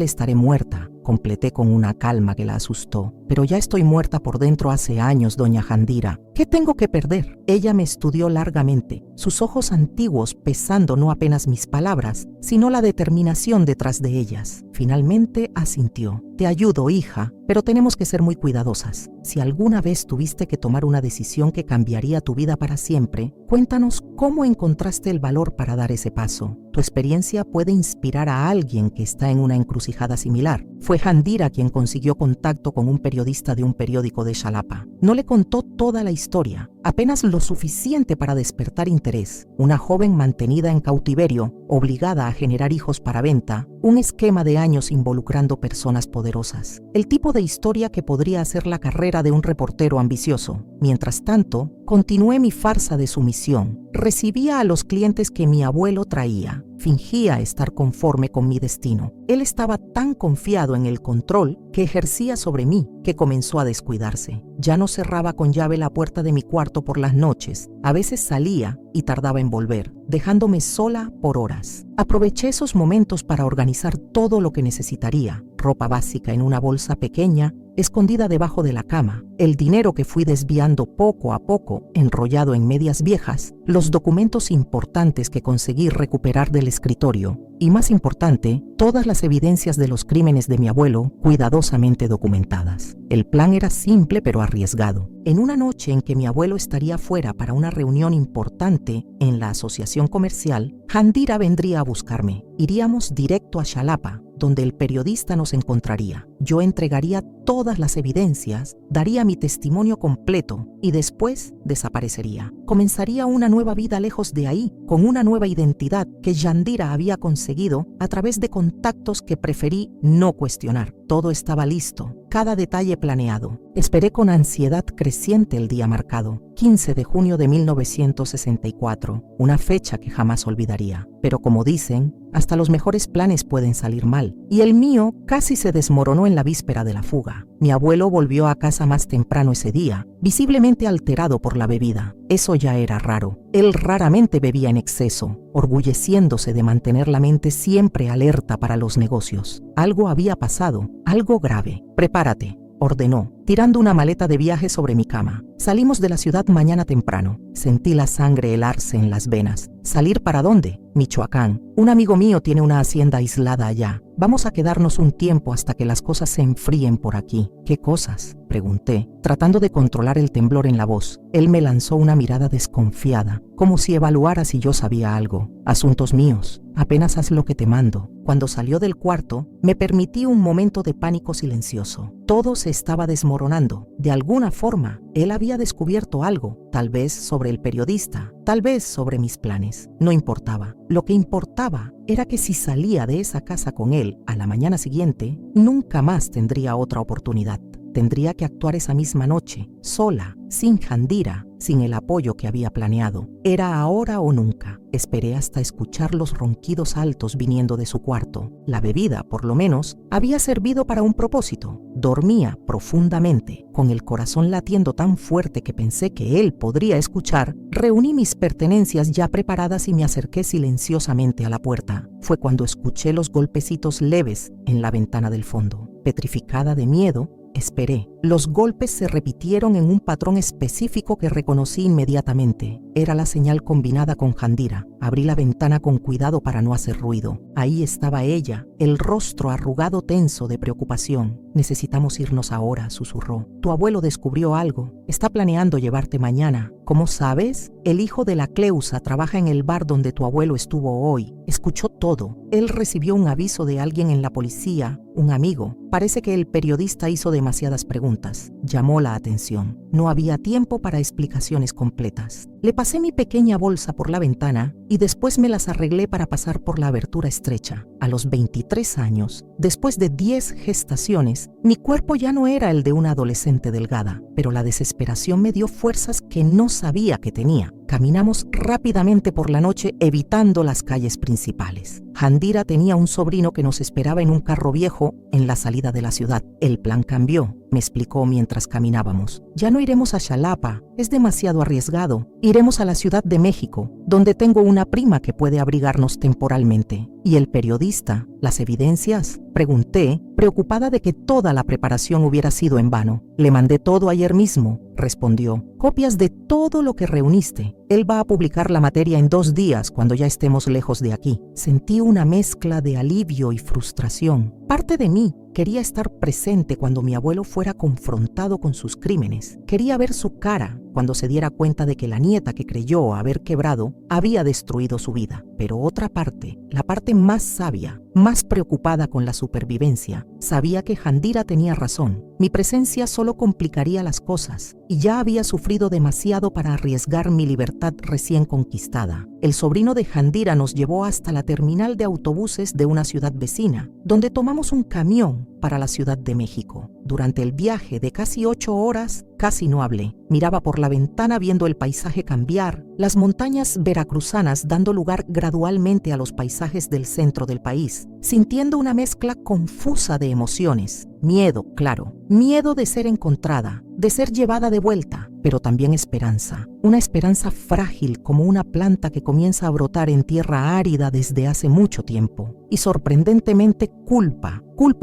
estaré muerta. Completé con una calma que la asustó. Pero ya estoy muerta por dentro hace años, doña Jandira. ¿Qué tengo que perder? Ella me estudió largamente, sus ojos antiguos pesando no apenas mis palabras, sino la determinación detrás de ellas. Finalmente asintió. Te ayudo, hija, pero tenemos que ser muy cuidadosas. Si alguna vez tuviste que tomar una decisión que cambiaría tu vida para siempre, cuéntanos cómo encontraste el valor para dar ese paso. Tu experiencia puede inspirar a alguien que está en una encrucijada similar. Fue Jandira quien consiguió contacto con un periodista de un periódico de Xalapa. No le contó toda la historia, apenas lo suficiente para despertar interés. Una joven mantenida en cautiverio, obligada a generar hijos para venta, un esquema de años involucrando personas poderosas. El tipo de historia que podría hacer la carrera de un reportero ambicioso. Mientras tanto, continué mi farsa de sumisión. Recibía a los clientes que mi abuelo traía. Fingía estar conforme con mi destino. Él estaba tan confiado en el control que ejercía sobre mí que comenzó a descuidarse. Ya no cerraba con llave la puerta de mi cuarto por las noches. A veces salía y tardaba en volver, dejándome sola por horas. Aproveché esos momentos para organizar todo lo que necesitaría. Ropa básica en una bolsa pequeña, escondida debajo de la cama, el dinero que fui desviando poco a poco, enrollado en medias viejas, los documentos importantes que conseguí recuperar del escritorio y, más importante, todas las evidencias de los crímenes de mi abuelo cuidadosamente documentadas. El plan era simple pero arriesgado. En una noche en que mi abuelo estaría fuera para una reunión importante en la asociación comercial, Jandira vendría a buscarme. Iríamos directo a Xalapa, donde el periodista nos encontraría. Yo entregaría todas las evidencias, daría mi testimonio completo y después desaparecería. Comenzaría una nueva vida lejos de ahí, con una nueva identidad que Jandira había conseguido a través de contactos que preferí no cuestionar. Todo estaba listo, cada detalle planeado. Esperé con ansiedad creciente el día marcado, 15 de junio de 1964, una fecha que jamás olvidaría. Pero como dicen, hasta los mejores planes pueden salir mal, y el mío casi se desmoronó en la víspera de la fuga. Mi abuelo volvió a casa más temprano ese día, visiblemente alterado por la bebida. Eso ya era raro. Él raramente bebía en exceso, orgulleciéndose de mantener la mente siempre alerta para los negocios. Algo había pasado, algo grave. Prepárate, ordenó, tirando una maleta de viaje sobre mi cama. Salimos de la ciudad mañana temprano. Sentí la sangre helarse en las venas. ¿Salir para dónde? Michoacán. Un amigo mío tiene una hacienda aislada allá. Vamos a quedarnos un tiempo hasta que las cosas se enfríen por aquí. ¿Qué cosas?, pregunté, tratando de controlar el temblor en la voz. Él me lanzó una mirada desconfiada, como si evaluara si yo sabía algo. Asuntos míos. Apenas haz lo que te mando. Cuando salió del cuarto, me permití un momento de pánico silencioso. Todo se estaba desmoronando. De alguna forma, él había descubierto algo, tal vez sobre el periodista, tal vez sobre mis planes. No importaba. Lo que importaba era que si salía de esa casa con él a la mañana siguiente, nunca más tendría otra oportunidad. Tendría que actuar esa misma noche, sola, sin Jandira, sin el apoyo que había planeado. Era ahora o nunca. Esperé hasta escuchar los ronquidos altos viniendo de su cuarto. La bebida, por lo menos, había servido para un propósito. Dormía profundamente, con el corazón latiendo tan fuerte que pensé que él podría escuchar. Reuní mis pertenencias ya preparadas y me acerqué silenciosamente a la puerta. Fue cuando escuché los golpecitos leves en la ventana del fondo. Petrificada de miedo, esperé. Los golpes se repitieron en un patrón específico que reconocí inmediatamente. Era la señal combinada con Jandira. Abrí la ventana con cuidado para no hacer ruido. Ahí estaba ella, el rostro arrugado tenso de preocupación. Necesitamos irnos ahora, susurró. Tu abuelo descubrió algo. Está planeando llevarte mañana. ¿Cómo sabes? El hijo de la Cleusa trabaja en el bar donde tu abuelo estuvo hoy. Escuchó todo. Él recibió un aviso de alguien en la policía, un amigo. Parece que el periodista hizo demasiadas preguntas. llamó la atención. No había tiempo para explicaciones completas. Le pasé mi pequeña bolsa por la ventana y después me las arreglé para pasar por la abertura estrecha. A los 23 años, después de 10 gestaciones, mi cuerpo ya no era el de una adolescente delgada, pero la desesperación me dio fuerzas que no sabía que tenía. Caminamos rápidamente por la noche evitando las calles principales. Handira tenía un sobrino que nos esperaba en un carro viejo en la salida de la ciudad. El plan cambió, me explicó mientras caminábamos. Ya no iremos a Xalapa, es demasiado arriesgado. Iremos a la Ciudad de México, donde tengo una prima que puede abrigarnos temporalmente. ¿Y el periodista? ¿Las evidencias? Pregunté, preocupada de que toda la preparación hubiera sido en vano. Le mandé todo ayer mismo, respondió. Copias de todo lo que reuniste. Él va a publicar la materia en 2 días cuando ya estemos lejos de aquí. Sentí una mezcla de alivio y frustración. Parte de mí quería estar presente cuando mi abuelo fuera confrontado con sus crímenes. Quería ver su cara cuando se diera cuenta de que la nieta que creyó haber quebrado había destruido su vida. Pero otra parte, la parte más sabia, más preocupada con la supervivencia, sabía que Handira tenía razón. Mi presencia solo complicaría las cosas y ya había sufrido demasiado para arriesgar mi libertad recién conquistada. El sobrino de Handira nos llevó hasta la terminal de autobuses de una ciudad vecina, donde tomamos un camión para la Ciudad de México. Durante el viaje de casi 8 horas, casi no hablé. Miraba por la ventana viendo el paisaje cambiar, las montañas veracruzanas dando lugar gradualmente a los paisajes del centro del país, sintiendo una mezcla confusa de emociones. Miedo, claro, miedo de ser encontrada, de ser llevada de vuelta, pero también esperanza. Una esperanza frágil como una planta que comienza a brotar en tierra árida desde hace mucho tiempo. Y sorprendentemente culpa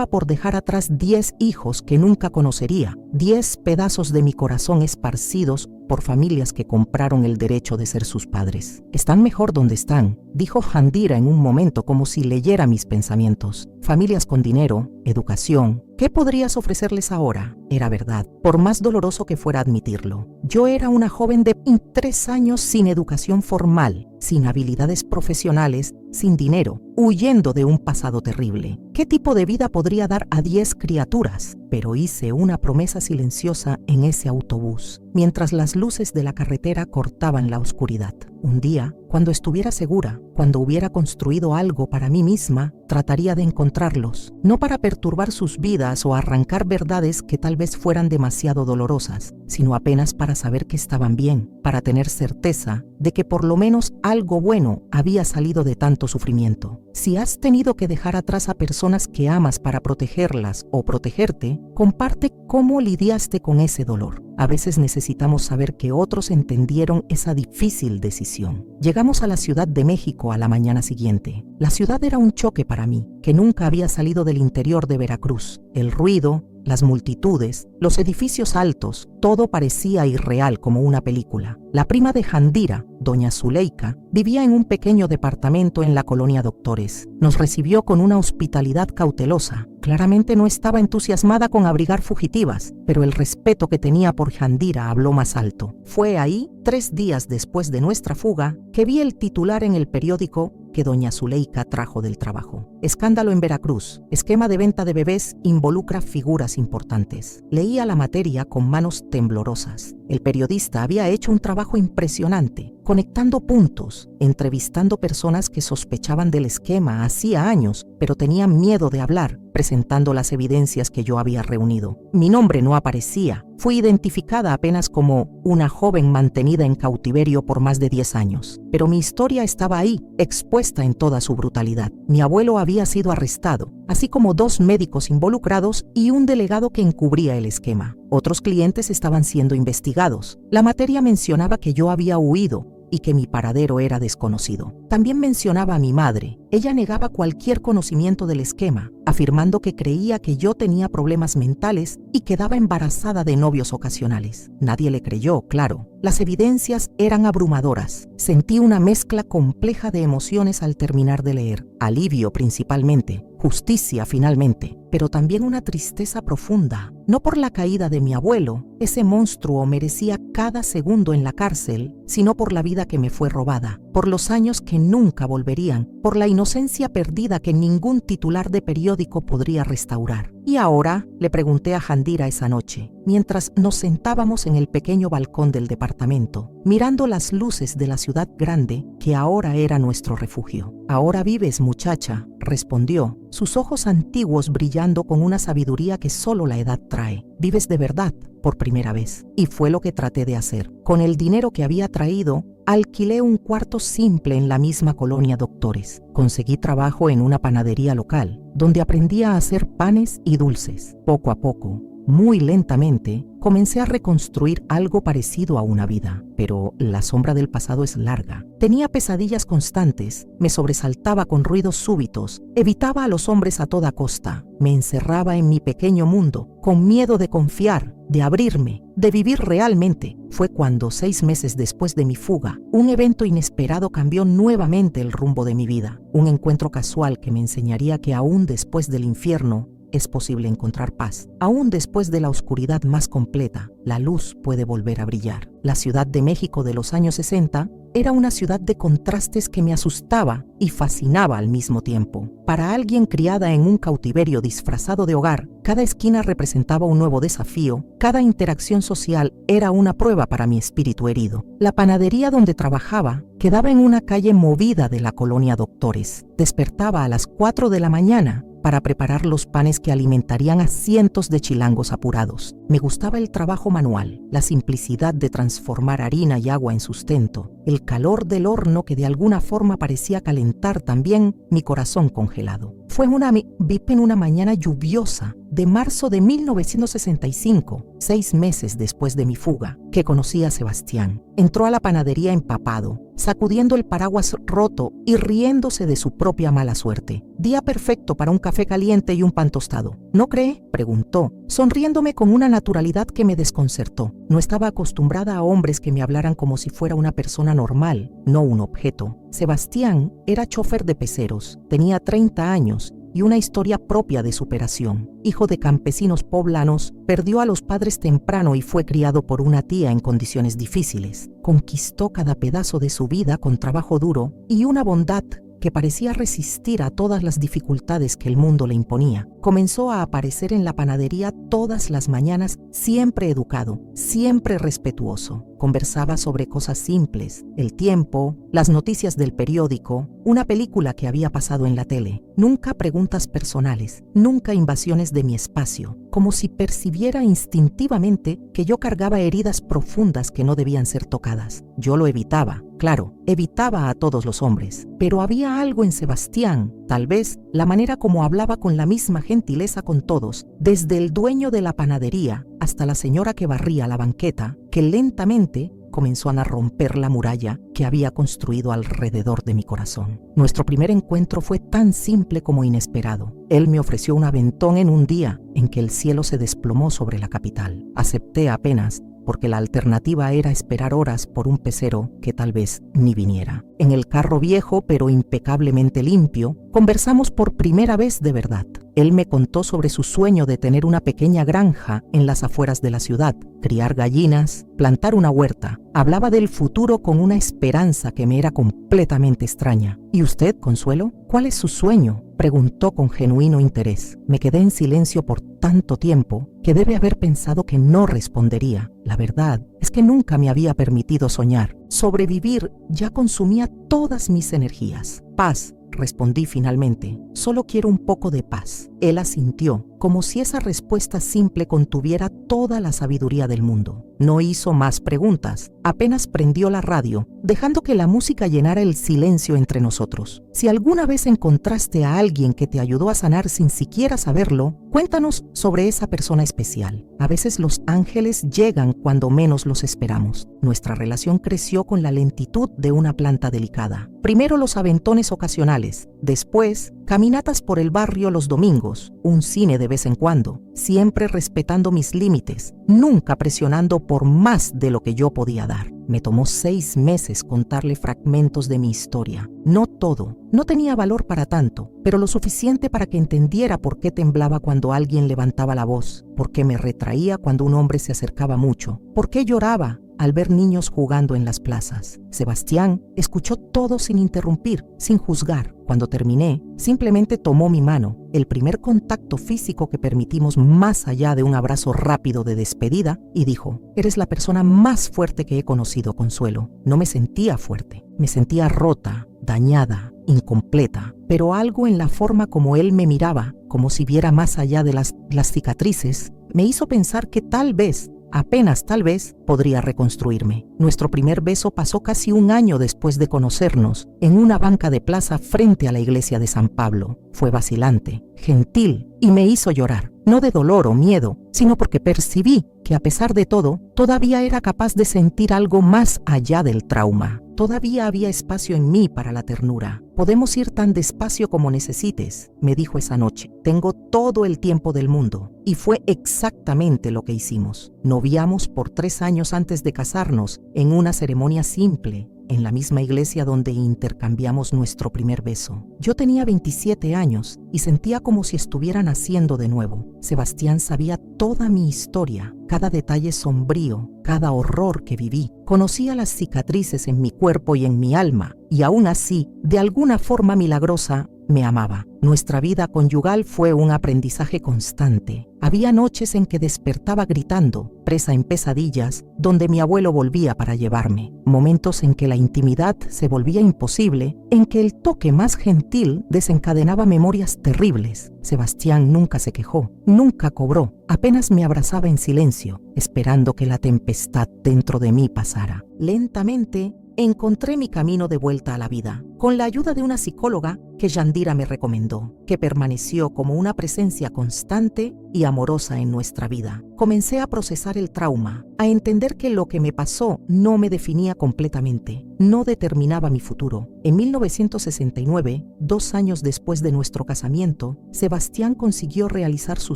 por dejar atrás 10 hijos que nunca conocería, 10 pedazos de mi corazón esparcidos por familias que compraron el derecho de ser sus padres. Están mejor donde están, dijo Handira en un momento como si leyera mis pensamientos. Familias con dinero, educación. ¿Qué podrías ofrecerles ahora? Era verdad, por más doloroso que fuera admitirlo. Yo era una joven de 23 años sin educación formal, sin habilidades profesionales, sin dinero, huyendo de un pasado terrible. ¿Qué tipo de vida podría dar a 10 criaturas? Pero hice una promesa silenciosa en ese autobús, mientras las luces de la carretera cortaban la oscuridad. Un día, cuando estuviera segura, cuando hubiera construido algo para mí misma, trataría de encontrarlos, no para perturbar sus vidas o arrancar verdades que tal vez fueran demasiado dolorosas, sino apenas para saber que estaban bien, para tener certeza de que por lo menos algo bueno había salido de tanto sufrimiento. Si has tenido que dejar atrás a personas que amas para protegerlas o protegerte, comparte cómo lidiaste con ese dolor. A veces necesitamos saber que otros entendieron esa difícil decisión. Llegamos a la Ciudad de México a la mañana siguiente. La ciudad era un choque para mí, que nunca había salido del interior de Veracruz. El ruido, las multitudes, los edificios altos, todo parecía irreal como una película. La prima de Handira, doña Zuleika, vivía en un pequeño departamento en la colonia Doctores. Nos recibió con una hospitalidad cautelosa. Claramente no estaba entusiasmada con abrigar fugitivas, pero el respeto que tenía por Handira habló más alto. Fue ahí, 3 días después de nuestra fuga, que vi el titular en el periódico que doña Zuleika trajo del trabajo. Escándalo en Veracruz. Esquema de venta de bebés involucra figuras importantes. Leía la materia con manos temblorosas. El periodista había hecho un trabajo impresionante, conectando puntos, entrevistando personas que sospechaban del esquema hacía años, pero tenían miedo de hablar, presentando las evidencias que yo había reunido. Mi nombre no aparecía. Fui identificada apenas como una joven mantenida en cautiverio por más de 10 años. Pero mi historia estaba ahí, expuesta en toda su brutalidad. Mi abuelo había sido arrestado, así como 2 médicos involucrados y un delegado que encubría el esquema. Otros clientes estaban siendo investigados. La materia mencionaba que yo había huido y que mi paradero era desconocido. También mencionaba a mi madre. Ella negaba cualquier conocimiento del esquema, afirmando que creía que yo tenía problemas mentales y quedaba embarazada de novios ocasionales. Nadie le creyó, claro. Las evidencias eran abrumadoras. Sentí una mezcla compleja de emociones al terminar de leer. Alivio principalmente, justicia finalmente, pero también una tristeza profunda. No por la caída de mi abuelo, ese monstruo merecía cada segundo en la cárcel, sino por la vida que me fue robada, por los años que nunca volverían, por la inocencia perdida que ningún titular de periódico podría restaurar. ¿Y ahora?, le pregunté a Jandira esa noche, mientras nos sentábamos en el pequeño balcón del departamento, mirando las luces de la ciudad grande que ahora era nuestro refugio. «Ahora vives, muchacha», respondió, sus ojos antiguos brillando con una sabiduría que solo la edad trae. «Vives de verdad, por primera vez». Y fue lo que traté de hacer. Con el dinero que había traído, alquilé un cuarto simple en la misma colonia Doctores. Conseguí trabajo en una panadería local, donde aprendí a hacer panes y dulces. Poco a poco, muy lentamente, comencé a reconstruir algo parecido a una vida. Pero la sombra del pasado es larga. Tenía pesadillas constantes, me sobresaltaba con ruidos súbitos, evitaba a los hombres a toda costa, me encerraba en mi pequeño mundo, con miedo de confiar, de abrirme, de vivir realmente. Fue cuando, 6 meses después de mi fuga, un evento inesperado cambió nuevamente el rumbo de mi vida. Un encuentro casual que me enseñaría que aún después del infierno, es posible encontrar paz. Aún después de la oscuridad más completa, la luz puede volver a brillar. La Ciudad de México de los años 60 era una ciudad de contrastes que me asustaba y fascinaba al mismo tiempo. Para alguien criada en un cautiverio disfrazado de hogar, cada esquina representaba un nuevo desafío, cada interacción social era una prueba para mi espíritu herido. La panadería donde trabajaba quedaba en una calle movida de la colonia Doctores. Despertaba a las 4 de la mañana para preparar los panes que alimentarían a cientos de chilangos apurados. Me gustaba el trabajo manual, la simplicidad de transformar harina y agua en sustento, el calor del horno que de alguna forma parecía calentar también mi corazón congelado. Fue en una mañana lluviosa de marzo de 1965, 6 meses después de mi fuga, que conocí a Sebastián. Entró a la panadería empapado, sacudiendo el paraguas roto y riéndose de su propia mala suerte. Día perfecto para un café caliente y un pan tostado. ¿No cree?, preguntó, sonriéndome con una naturalidad que me desconcertó. No estaba acostumbrada a hombres que me hablaran como si fuera una persona normal, no un objeto. Sebastián era chofer de peceros, tenía 30 años y una historia propia de superación. Hijo de campesinos poblanos, perdió a los padres temprano y fue criado por una tía en condiciones difíciles. Conquistó cada pedazo de su vida con trabajo duro y una bondad que parecía resistir a todas las dificultades que el mundo le imponía. Comenzó a aparecer en la panadería todas las mañanas, siempre educado, siempre respetuoso. Conversaba sobre cosas simples, el tiempo, las noticias del periódico, una película que había pasado en la tele. Nunca preguntas personales, nunca invasiones de mi espacio, como si percibiera instintivamente que yo cargaba heridas profundas que no debían ser tocadas. Yo lo evitaba, claro, evitaba a todos los hombres, pero había algo en Sebastián, tal vez la manera como hablaba con la misma gentileza con todos, desde el dueño de la panadería hasta la señora que barría la banqueta, que lentamente comenzó a romper la muralla que había construido alrededor de mi corazón. Nuestro primer encuentro fue tan simple como inesperado. Él me ofreció un aventón en un día en que el cielo se desplomó sobre la capital. Acepté apenas, porque la alternativa era esperar horas por un pecero que tal vez ni viniera. En el carro viejo pero impecablemente limpio, conversamos por primera vez de verdad. Él me contó sobre su sueño de tener una pequeña granja en las afueras de la ciudad, criar gallinas, plantar una huerta. Hablaba del futuro con una esperanza que me era completamente extraña. ¿Y usted, Consuelo? ¿Cuál es su sueño?, preguntó con genuino interés. Me quedé en silencio por tanto tiempo que debe haber pensado que no respondería. La verdad es que nunca me había permitido soñar. Sobrevivir ya consumía todas mis energías. Paz, respondí finalmente. Solo quiero un poco de paz. Él asintió, como si esa respuesta simple contuviera toda la sabiduría del mundo. No hizo más preguntas, apenas prendió la radio, dejando que la música llenara el silencio entre nosotros. Si alguna vez encontraste a alguien que te ayudó a sanar sin siquiera saberlo, cuéntanos sobre esa persona especial. A veces los ángeles llegan cuando menos los esperamos. Nuestra relación creció con la lentitud de una planta delicada. Primero los aventones ocasionales, después caminatas por el barrio los domingos, un cine de vez en cuando, siempre respetando mis límites, nunca presionando por más de lo que yo podía dar. Me tomó 6 meses contarle fragmentos de mi historia. No todo, no tenía valor para tanto, pero lo suficiente para que entendiera por qué temblaba cuando alguien levantaba la voz, por qué me retraía cuando un hombre se acercaba mucho, por qué lloraba al ver niños jugando en las plazas. Sebastián escuchó todo sin interrumpir, sin juzgar. Cuando terminé, simplemente tomó mi mano, el primer contacto físico que permitimos más allá de un abrazo rápido de despedida, y dijo: «Eres la persona más fuerte que he conocido, Consuelo». No me sentía fuerte, me sentía rota, dañada, incompleta, pero algo en la forma como él me miraba, como si viera más allá de las cicatrices, me hizo pensar que tal vez, apenas tal vez, podría reconstruirme. Nuestro primer beso pasó casi un año después de conocernos, en una banca de plaza frente a la iglesia de San Pablo. Fue vacilante, gentil, y me hizo llorar, no de dolor o miedo, sino porque percibí que a pesar de todo, todavía era capaz de sentir algo más allá del trauma. Todavía había espacio en mí para la ternura. «Podemos ir tan despacio como necesites», me dijo esa noche. «Tengo todo el tiempo del mundo». Y fue exactamente lo que hicimos. Noviamos por 3 años antes de casarnos, en una ceremonia simple, en la misma iglesia donde intercambiamos nuestro primer beso. Yo tenía 27 años y sentía como si estuviera naciendo de nuevo. Sebastián sabía toda mi historia, cada detalle sombrío, cada horror que viví. Conocía las cicatrices en mi cuerpo y en mi alma, y aún así, de alguna forma milagrosa, me amaba. Nuestra vida conyugal fue un aprendizaje constante. Había noches en que despertaba gritando, presa en pesadillas, donde mi abuelo volvía para llevarme. Momentos en que la intimidad se volvía imposible, en que el toque más gentil desencadenaba memorias terribles. Sebastián nunca se quejó, nunca cobró, apenas me abrazaba en silencio, esperando que la tempestad dentro de mí pasara. Lentamente, encontré mi camino de vuelta a la vida, con la ayuda de una psicóloga que Yandira me recomendó, que permaneció como una presencia constante y amorosa en nuestra vida. Comencé a procesar el trauma, a entender que lo que me pasó no me definía completamente, no determinaba mi futuro. En 1969, 2 años después de nuestro casamiento, Sebastián consiguió realizar su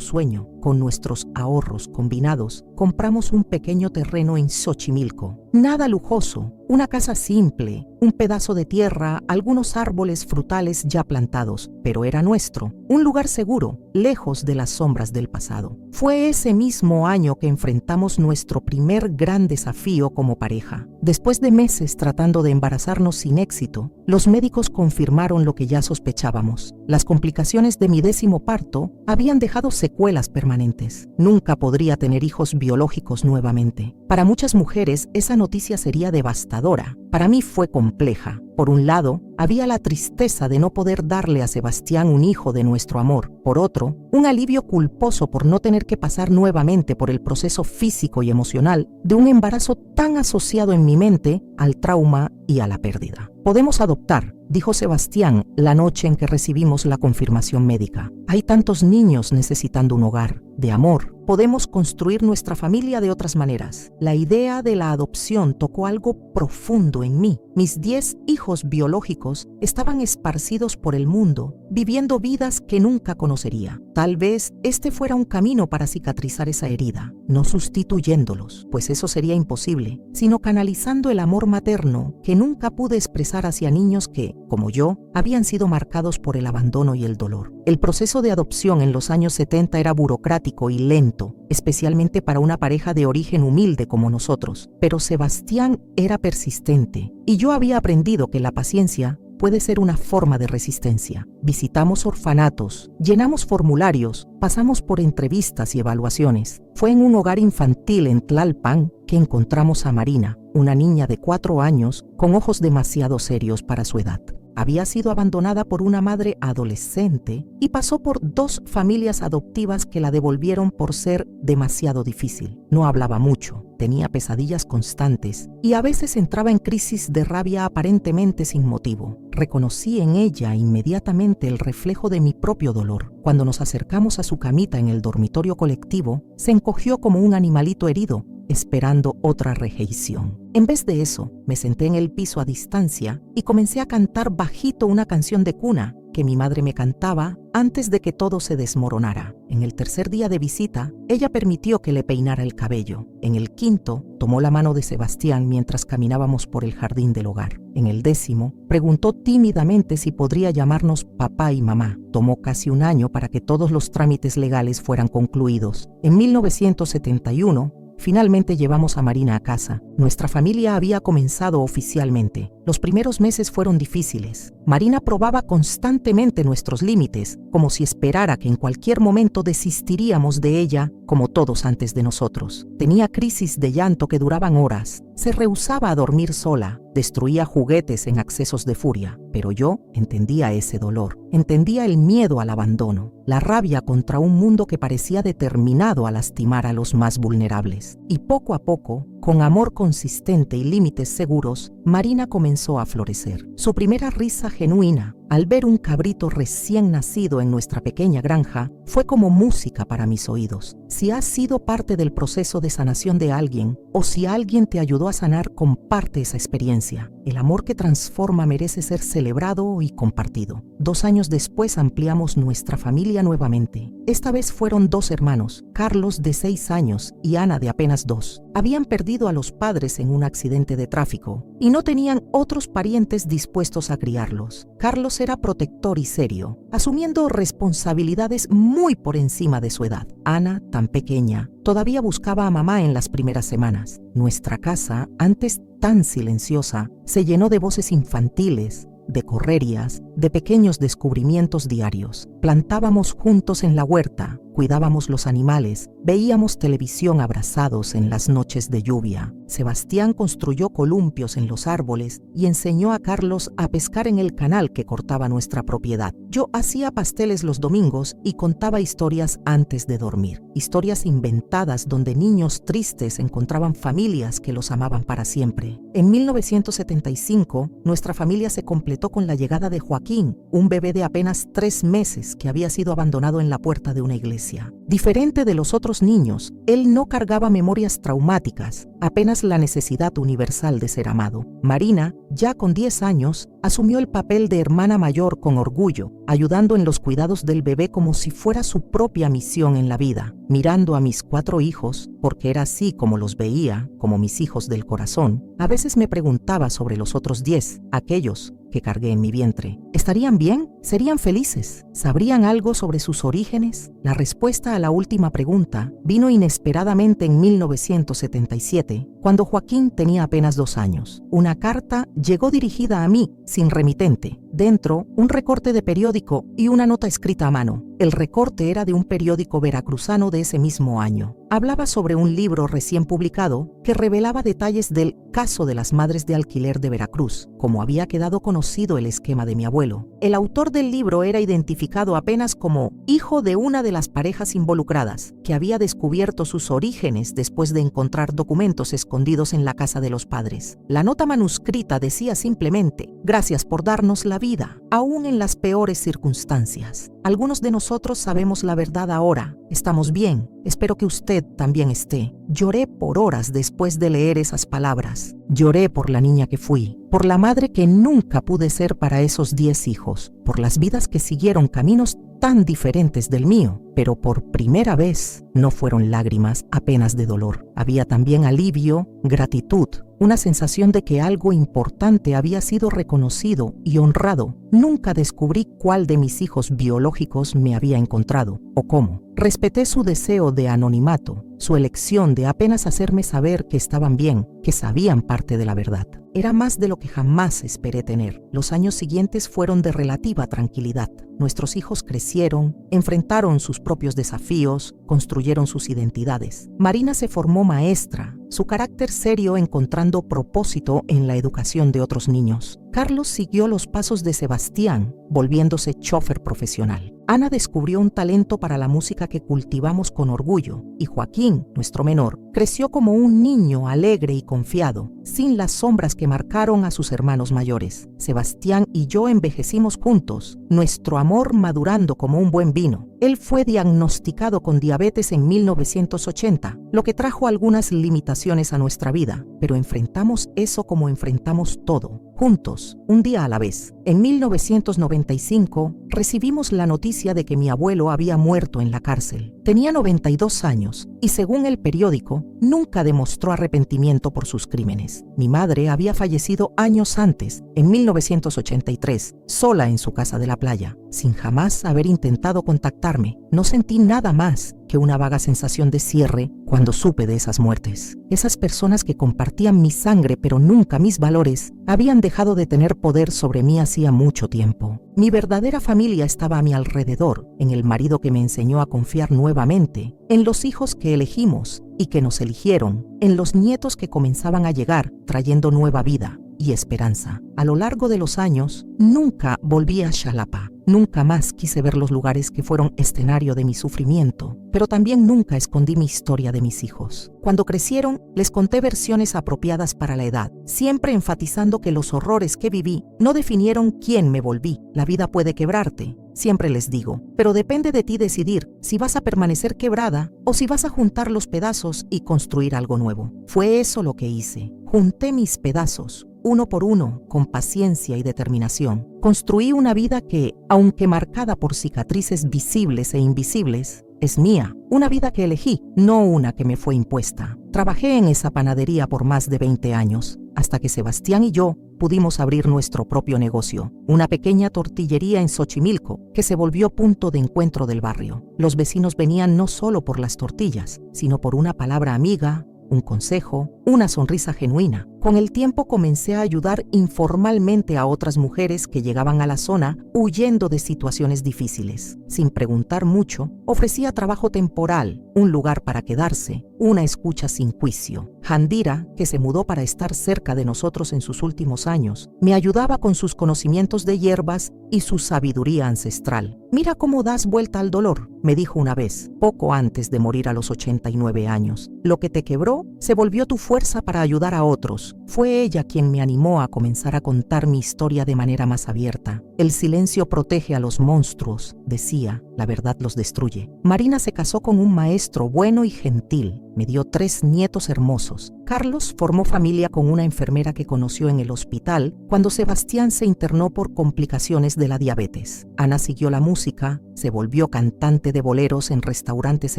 sueño. Con nuestros ahorros combinados, compramos un pequeño terreno en Xochimilco. Nada lujoso, una casa simple, un pedazo de tierra, algunos árboles frutales ya plantados, pero era nuestro, un lugar seguro, lejos de las sombras del pasado. Fue ese mismo año que enfrentamos nuestro primer gran desafío como pareja. Después de meses tratando de embarazarnos sin éxito, los médicos confirmaron lo que ya sospechábamos. Las complicaciones de mi 10º parto habían dejado secuelas permanentes. Nunca podría tener hijos biológicos nuevamente. Para muchas mujeres, esa noticia sería devastadora. Para mí fue compleja. Por un lado, había la tristeza de no poder darle a Sebastián un hijo de nuestro amor. Por otro, un alivio culposo por no tener que pasar nuevamente por el proceso físico y emocional de un embarazo tan asociado en mi mente al trauma y a la pérdida. «Podemos adoptar», dijo Sebastián la noche en que recibimos la confirmación médica. «Hay tantos niños necesitando un hogar, de amor. Podemos construir nuestra familia de otras maneras». La idea de la adopción tocó algo profundo en mí. Mis 10 hijos biológicos estaban esparcidos por el mundo, viviendo vidas que nunca conocería. Tal vez este fuera un camino para cicatrizar esa herida, no sustituyéndolos, pues eso sería imposible, sino canalizando el amor materno que nunca pude expresar hacia niños que, como yo, habían sido marcados por el abandono y el dolor. El proceso de adopción en los años 70 era burocrático y lento, especialmente para una pareja de origen humilde como nosotros. Pero Sebastián era persistente, y yo había aprendido que la paciencia puede ser una forma de resistencia. Visitamos orfanatos, llenamos formularios, pasamos por entrevistas y evaluaciones. Fue en un hogar infantil en Tlalpan que encontramos a Marina, una niña de 4 años con ojos demasiado serios para su edad. Había sido abandonada por una madre adolescente y pasó por 2 familias adoptivas que la devolvieron por ser demasiado difícil. No hablaba mucho, tenía pesadillas constantes y a veces entraba en crisis de rabia aparentemente sin motivo. Reconocí en ella inmediatamente el reflejo de mi propio dolor. Cuando nos acercamos a su camita en el dormitorio colectivo, se encogió como un animalito herido, esperando otra rejeición. En vez de eso, me senté en el piso a distancia y comencé a cantar bajito una canción de cuna que mi madre me cantaba antes de que todo se desmoronara. En el 3er día de visita, ella permitió que le peinara el cabello. En el 5º, tomó la mano de Sebastián mientras caminábamos por el jardín del hogar. En el 10º, preguntó tímidamente si podría llamarnos papá y mamá. Tomó casi un año para que todos los trámites legales fueran concluidos. En 1971, Finalmente llevamos a Marina a casa. Nuestra familia había comenzado oficialmente. Los primeros meses fueron difíciles. Marina probaba constantemente nuestros límites, como si esperara que en cualquier momento desistiríamos de ella, como todos antes de nosotros. Tenía crisis de llanto que duraban horas. Se rehusaba a dormir sola. Destruía juguetes en accesos de furia. Pero yo entendía ese dolor. Entendía el miedo al abandono, la rabia contra un mundo que parecía determinado a lastimar a los más vulnerables. Y poco a poco, con amor consistente y límites seguros, Marina comenzó a florecer. Su primera risa genuina, al ver un cabrito recién nacido en nuestra pequeña granja, fue como música para mis oídos. Si has sido parte del proceso de sanación de alguien, o si alguien te ayudó a sanar, comparte esa experiencia. El amor que transforma merece ser celebrado y compartido. 2 años después ampliamos nuestra familia nuevamente. Esta vez fueron 2 hermanos, Carlos de 6 años y Ana de apenas 2. Habían perdido a los padres en un accidente de tráfico y no tenían otros parientes dispuestos a criarlos. Carlos era protector y serio, asumiendo responsabilidades muy por encima de su edad. Ana, tan pequeña, todavía buscaba a mamá en las primeras semanas. Nuestra casa, antes tan silenciosa, se llenó de voces infantiles, de correrias, de pequeños descubrimientos diarios. Plantábamos juntos en la huerta, cuidábamos los animales, veíamos televisión abrazados en las noches de lluvia. Sebastián construyó columpios en los árboles y enseñó a Carlos a pescar en el canal que cortaba nuestra propiedad. Yo hacía pasteles los domingos y contaba historias antes de dormir. Historias inventadas donde niños tristes encontraban familias que los amaban para siempre. En 1975, nuestra familia se completó con la llegada de Joaquín, un bebé de apenas 3 meses que había sido abandonado en la puerta de una iglesia. Diferente de los otros niños, él no cargaba memorias traumáticas, apenas la necesidad universal de ser amado. Marina, ya con 10 años, asumió el papel de hermana mayor con orgullo, ayudando en los cuidados del bebé como si fuera su propia misión en la vida. Mirando a mis 4 hijos, porque era así como los veía, como mis hijos del corazón, a veces me preguntaba sobre los otros 10, aquellos que cargué en mi vientre. ¿Estarían bien? ¿Serían felices? ¿Sabrían algo sobre sus orígenes? La respuesta a la última pregunta vino inesperadamente en 1977, cuando Joaquín tenía apenas 2 años. Una carta llegó dirigida a mí, sin remitente. Dentro, un recorte de periódico y una nota escrita a mano. El recorte era de un periódico veracruzano de ese mismo año. Hablaba sobre un libro recién publicado que revelaba detalles del caso de las madres de alquiler de Veracruz, como había quedado conocido el esquema de mi abuelo. El autor del libro era identificado apenas como hijo de una de las parejas involucradas, que había descubierto sus orígenes después de encontrar documentos escondidos en la casa de los padres. La nota manuscrita decía simplemente: gracias por darnos la vida, aún en las peores circunstancias. Algunos de nosotros sabemos la verdad ahora. Estamos bien. Espero que usted también esté. Lloré por horas después de leer esas palabras. Lloré por la niña que fui, por la madre que nunca pude ser para esos 10 hijos, por las vidas que siguieron caminos tan diferentes del mío, pero por primera vez no fueron lágrimas apenas de dolor. Había también alivio, gratitud, una sensación de que algo importante había sido reconocido y honrado. Nunca descubrí cuál de mis hijos biológicos me había encontrado o cómo. Respeté su deseo de anonimato, su elección de apenas hacerme saber que estaban bien, que sabían parte de la verdad. Era más de lo que jamás esperé tener. Los años siguientes fueron de relativa tranquilidad. Nuestros hijos crecieron, enfrentaron sus propios desafíos, construyeron sus identidades. Marina se formó maestra, su carácter serio encontrando propósito en la educación de otros niños. Carlos siguió los pasos de Sebastián, volviéndose chofer profesional. Ana descubrió un talento para la música que cultivamos con orgullo, y Joaquín, nuestro menor, creció como un niño alegre y confiado, sin las sombras que marcaron a sus hermanos mayores. Sebastián y yo envejecimos juntos, nuestro amor madurando como un buen vino. Él fue diagnosticado con diabetes en 1980, lo que trajo algunas limitaciones a nuestra vida, pero enfrentamos eso como enfrentamos todo, juntos, un día a la vez. En 1995 recibimos la noticia de que mi abuelo había muerto en la cárcel. Tenía 92 años y según el periódico, nunca demostró arrepentimiento por sus crímenes. Mi madre había fallecido años antes, en 1983, sola en su casa de la playa, sin jamás haber intentado contactarme. No sentí nada más que una vaga sensación de cierre cuando supe de esas muertes. Esas personas que compartían mi sangre pero nunca mis valores, habían dejado de tener poder sobre mí hacía mucho tiempo. Mi verdadera familia estaba a mi alrededor, en el marido que me enseñó a confiar nuevamente, en los hijos que elegimos y que nos eligieron, en los nietos que comenzaban a llegar, trayendo nueva vida y esperanza. A lo largo de los años, nunca volví a Xalapa. Nunca más quise ver los lugares que fueron escenario de mi sufrimiento, pero también nunca escondí mi historia de mis hijos. Cuando crecieron, les conté versiones apropiadas para la edad, siempre enfatizando que los horrores que viví no definieron quién me volví. La vida puede quebrarte, siempre les digo, pero depende de ti decidir si vas a permanecer quebrada o si vas a juntar los pedazos y construir algo nuevo. Fue eso lo que hice. Junté mis pedazos, uno por uno, con paciencia y determinación. Construí una vida que, aunque marcada por cicatrices visibles e invisibles, es mía. Una vida que elegí, no una que me fue impuesta. Trabajé en esa panadería por más de 20 años, hasta que Sebastián y yo pudimos abrir nuestro propio negocio, una pequeña tortillería en Xochimilco que se volvió punto de encuentro del barrio. Los vecinos venían no solo por las tortillas, sino por una palabra amiga, un consejo, una sonrisa genuina. Con el tiempo comencé a ayudar informalmente a otras mujeres que llegaban a la zona huyendo de situaciones difíciles. Sin preguntar mucho, ofrecía trabajo temporal, un lugar para quedarse, una escucha sin juicio. Jandira, que se mudó para estar cerca de nosotros en sus últimos años, me ayudaba con sus conocimientos de hierbas y su sabiduría ancestral. «Mira cómo das vuelta al dolor», me dijo una vez, poco antes de morir a los 89 años. «Lo que te quebró se volvió tu fuerza para ayudar a otros». Fue ella quien me animó a comenzar a contar mi historia de manera más abierta. «El silencio protege a los monstruos», decía, «la verdad los destruye». Marina se casó con un maestro bueno y gentil. Me dio 3 nietos hermosos. Carlos formó familia con una enfermera que conoció en el hospital cuando Sebastián se internó por complicaciones de la diabetes. Ana siguió la música, se volvió cantante de boleros en restaurantes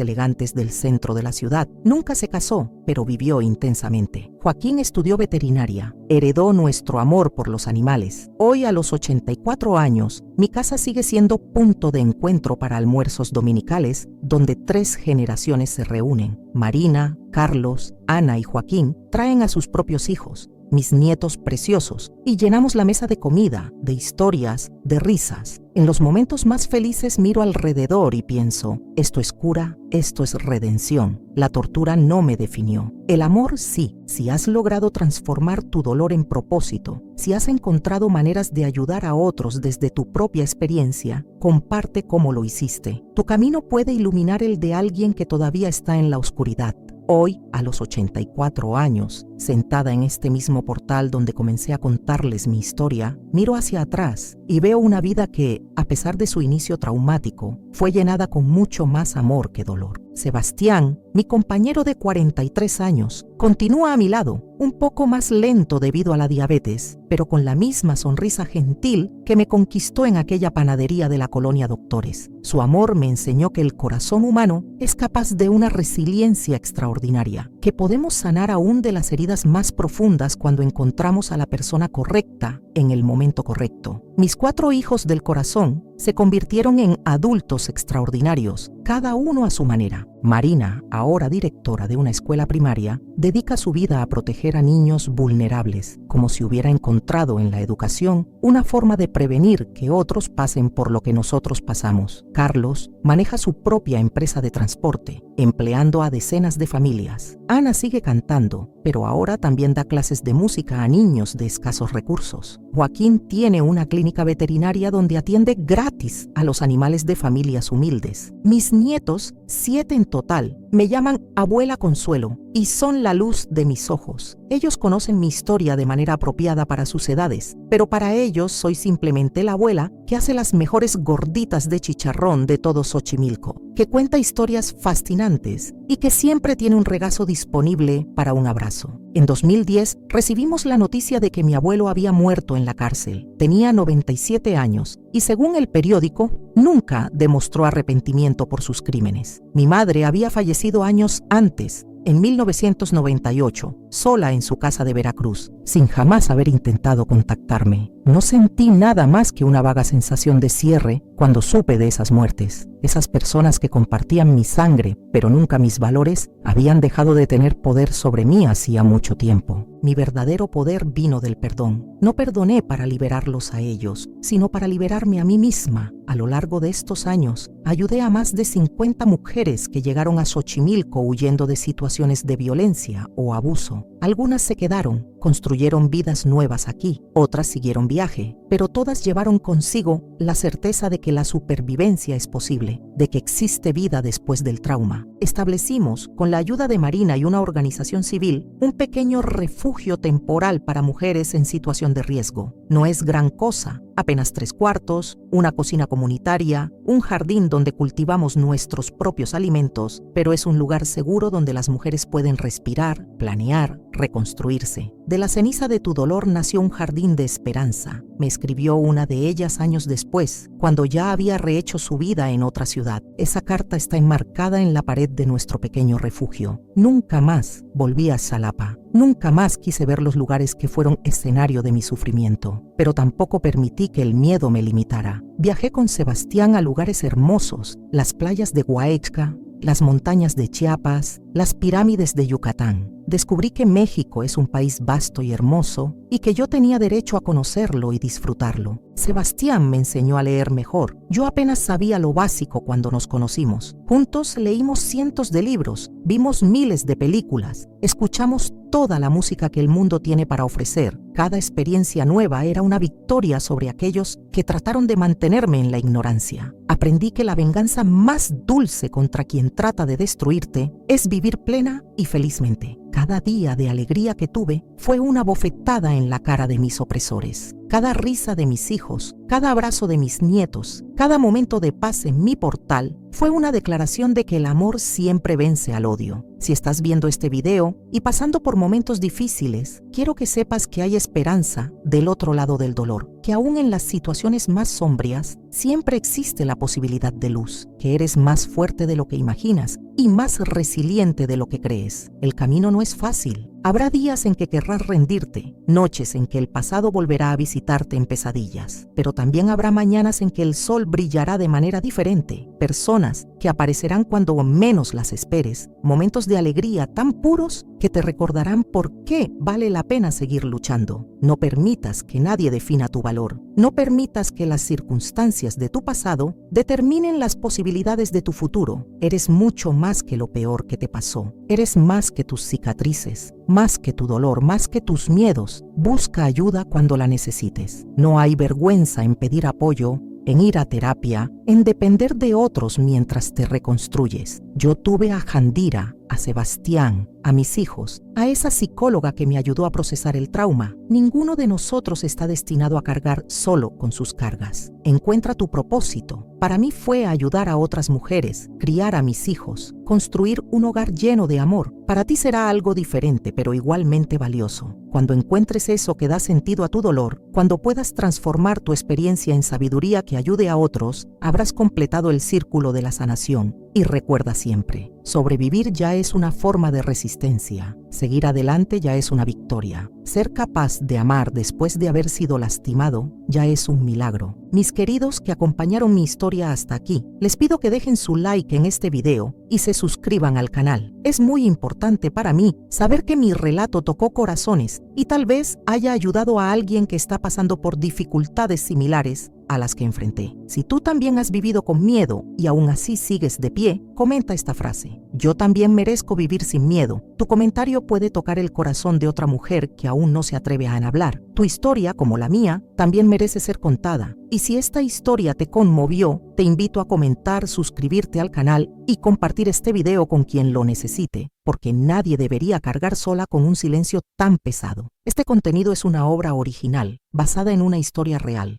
elegantes del centro de la ciudad. Nunca se casó, pero vivió intensamente. Joaquín estudió veterinaria, heredó nuestro amor por los animales. Hoy, a los 84 años, mi casa sigue siendo punto de encuentro para almuerzos dominicales donde 3 generaciones se reúnen. Marina, Carlos, Ana y Joaquín traen a sus propios hijos, mis nietos preciosos, y llenamos la mesa de comida, de historias, de risas. En los momentos más felices miro alrededor y pienso, esto es cura, esto es redención. La tortura no me definió. El amor sí, si has logrado transformar tu dolor en propósito, si has encontrado maneras de ayudar a otros desde tu propia experiencia, comparte cómo lo hiciste. Tu camino puede iluminar el de alguien que todavía está en la oscuridad. Hoy, a los 84 años, sentada en este mismo portal donde comencé a contarles mi historia, miro hacia atrás y veo una vida que, a pesar de su inicio traumático, fue llenada con mucho más amor que dolor. Sebastián, mi compañero de 43 años, continúa a mi lado, un poco más lento debido a la diabetes, pero con la misma sonrisa gentil que me conquistó en aquella panadería de la colonia Doctores. Su amor me enseñó que el corazón humano es capaz de una resiliencia extraordinaria, que podemos sanar aún de las heridas más profundas cuando encontramos a la persona correcta en el momento correcto. Mis 4 hijos del corazón se convirtieron en adultos extraordinarios, cada uno a su manera. Marina, ahora directora de una escuela primaria, dedica su vida a proteger a niños vulnerables, como si hubiera encontrado en la educación una forma de prevenir que otros pasen por lo que nosotros pasamos. Carlos maneja su propia empresa de transporte, empleando a decenas de familias. Ana sigue cantando, pero ahora también da clases de música a niños de escasos recursos. Joaquín tiene una clínica veterinaria donde atiende gratis a los animales de familias humildes. Mis nietos, 7 en total, me llaman Abuela Consuelo y son la luz de mis ojos. Ellos conocen mi historia de manera apropiada para sus edades, pero para ellos soy simplemente la abuela que hace las mejores gorditas de chicharrón de todo Xochimilco, que cuenta historias fascinantes y que siempre tiene un regazo disponible para un abrazo. En 2010 recibimos la noticia de que mi abuelo había muerto en la cárcel. Tenía 97 años y, según el periódico, nunca demostró arrepentimiento por sus crímenes. Mi madre había fallecido años antes, en 1998, sola en su casa de Veracruz, sin jamás haber intentado contactarme. No sentí nada más que una vaga sensación de cierre cuando supe de esas muertes. Esas personas que compartían mi sangre, pero nunca mis valores, habían dejado de tener poder sobre mí hacía mucho tiempo. Mi verdadero poder vino del perdón. No perdoné para liberarlos a ellos, sino para liberarme a mí misma. A lo largo de estos años, ayudé a más de 50 mujeres que llegaron a Xochimilco huyendo de situaciones de violencia o abuso. Algunas se quedaron, construyeron vidas nuevas aquí, otras siguieron viaje, pero todas llevaron consigo la certeza de que la supervivencia es posible, de que existe vida después del trauma. Establecimos, con la ayuda de Marina y una organización civil, un pequeño refugio temporal para mujeres en situación de riesgo. No es gran cosa, apenas 3 cuartos, una cocina comunitaria, un jardín donde cultivamos nuestros propios alimentos, pero es un lugar seguro donde las mujeres pueden respirar, planear, reconstruirse. De la ceniza de tu dolor nació un jardín de esperanza, me escribió una de ellas años después, cuando ya había rehecho su vida en otra ciudad. Esa carta está enmarcada en la pared de nuestro pequeño refugio. Nunca más volví a Xalapa. Nunca más quise ver los lugares que fueron escenario de mi sufrimiento, pero tampoco permití que el miedo me limitara. Viajé con Sebastián a lugares hermosos, las playas de Guaechca, las montañas de Chiapas, las pirámides de Yucatán. Descubrí que México es un país vasto y hermoso y que yo tenía derecho a conocerlo y disfrutarlo. Sebastián me enseñó a leer mejor. Yo apenas sabía lo básico cuando nos conocimos. Juntos leímos cientos de libros, vimos miles de películas, escuchamos toda la música que el mundo tiene para ofrecer. Cada experiencia nueva era una victoria sobre aquellos que trataron de mantenerme en la ignorancia. Aprendí que la venganza más dulce contra quien trata de destruirte es vivir plena y felizmente. Cada día de alegría que tuve fue una bofetada en la cara de mis opresores. Cada risa de mis hijos, cada abrazo de mis nietos, cada momento de paz en mi portal fue una declaración de que el amor siempre vence al odio. Si estás viendo este video y pasando por momentos difíciles, quiero que sepas que hay esperanza del otro lado del dolor, que aún en las situaciones más sombrías siempre existe la posibilidad de luz, que eres más fuerte de lo que imaginas y más resiliente de lo que crees. El camino no es fácil. Habrá días en que querrás rendirte, noches en que el pasado volverá a visitarte en pesadillas, pero también habrá mañanas en que el sol brillará de manera diferente, personas que aparecerán cuando menos las esperes, momentos de alegría tan puros que te recordarán por qué vale la pena seguir luchando. No permitas que nadie defina tu valor. No permitas que las circunstancias de tu pasado determinen las posibilidades de tu futuro. Eres mucho más que lo peor que te pasó. Eres más que tus cicatrices, más que tu dolor, más que tus miedos. Busca ayuda cuando la necesites. No hay vergüenza en pedir apoyo, en ir a terapia, en depender de otros mientras te reconstruyes. Yo tuve a Jandira, a Sebastián, a mis hijos, a esa psicóloga que me ayudó a procesar el trauma. Ninguno de nosotros está destinado a cargar solo con sus cargas. Encuentra tu propósito. Para mí fue ayudar a otras mujeres, criar a mis hijos, construir un hogar lleno de amor. Para ti será algo diferente, pero igualmente valioso. Cuando encuentres eso que da sentido a tu dolor, cuando puedas transformar tu experiencia en sabiduría que ayude a otros, habrás completado el círculo de la sanación. Y recuerda siempre, sobrevivir ya es una forma de resistencia. Seguir adelante ya es una victoria. Ser capaz de amar después de haber sido lastimado ya es un milagro. Mis queridos que acompañaron mi historia hasta aquí, les pido que dejen su like en este video y se suscriban al canal. Es muy importante para mí saber que mi relato tocó corazones y tal vez haya ayudado a alguien que está pasando por dificultades similares a las que enfrenté. Si tú también has vivido con miedo y aún así sigues de pie, comenta esta frase: yo también merezco vivir sin miedo. Tu comentario puede tocar el corazón de otra mujer que aún no se atreve a hablar. Tu historia, como la mía, también merece ser contada. Y si esta historia te conmovió, te invito a comentar, suscribirte al canal y compartir este video con quien lo necesite, porque nadie debería cargar sola con un silencio tan pesado. Este contenido es una obra original, basada en una historia real.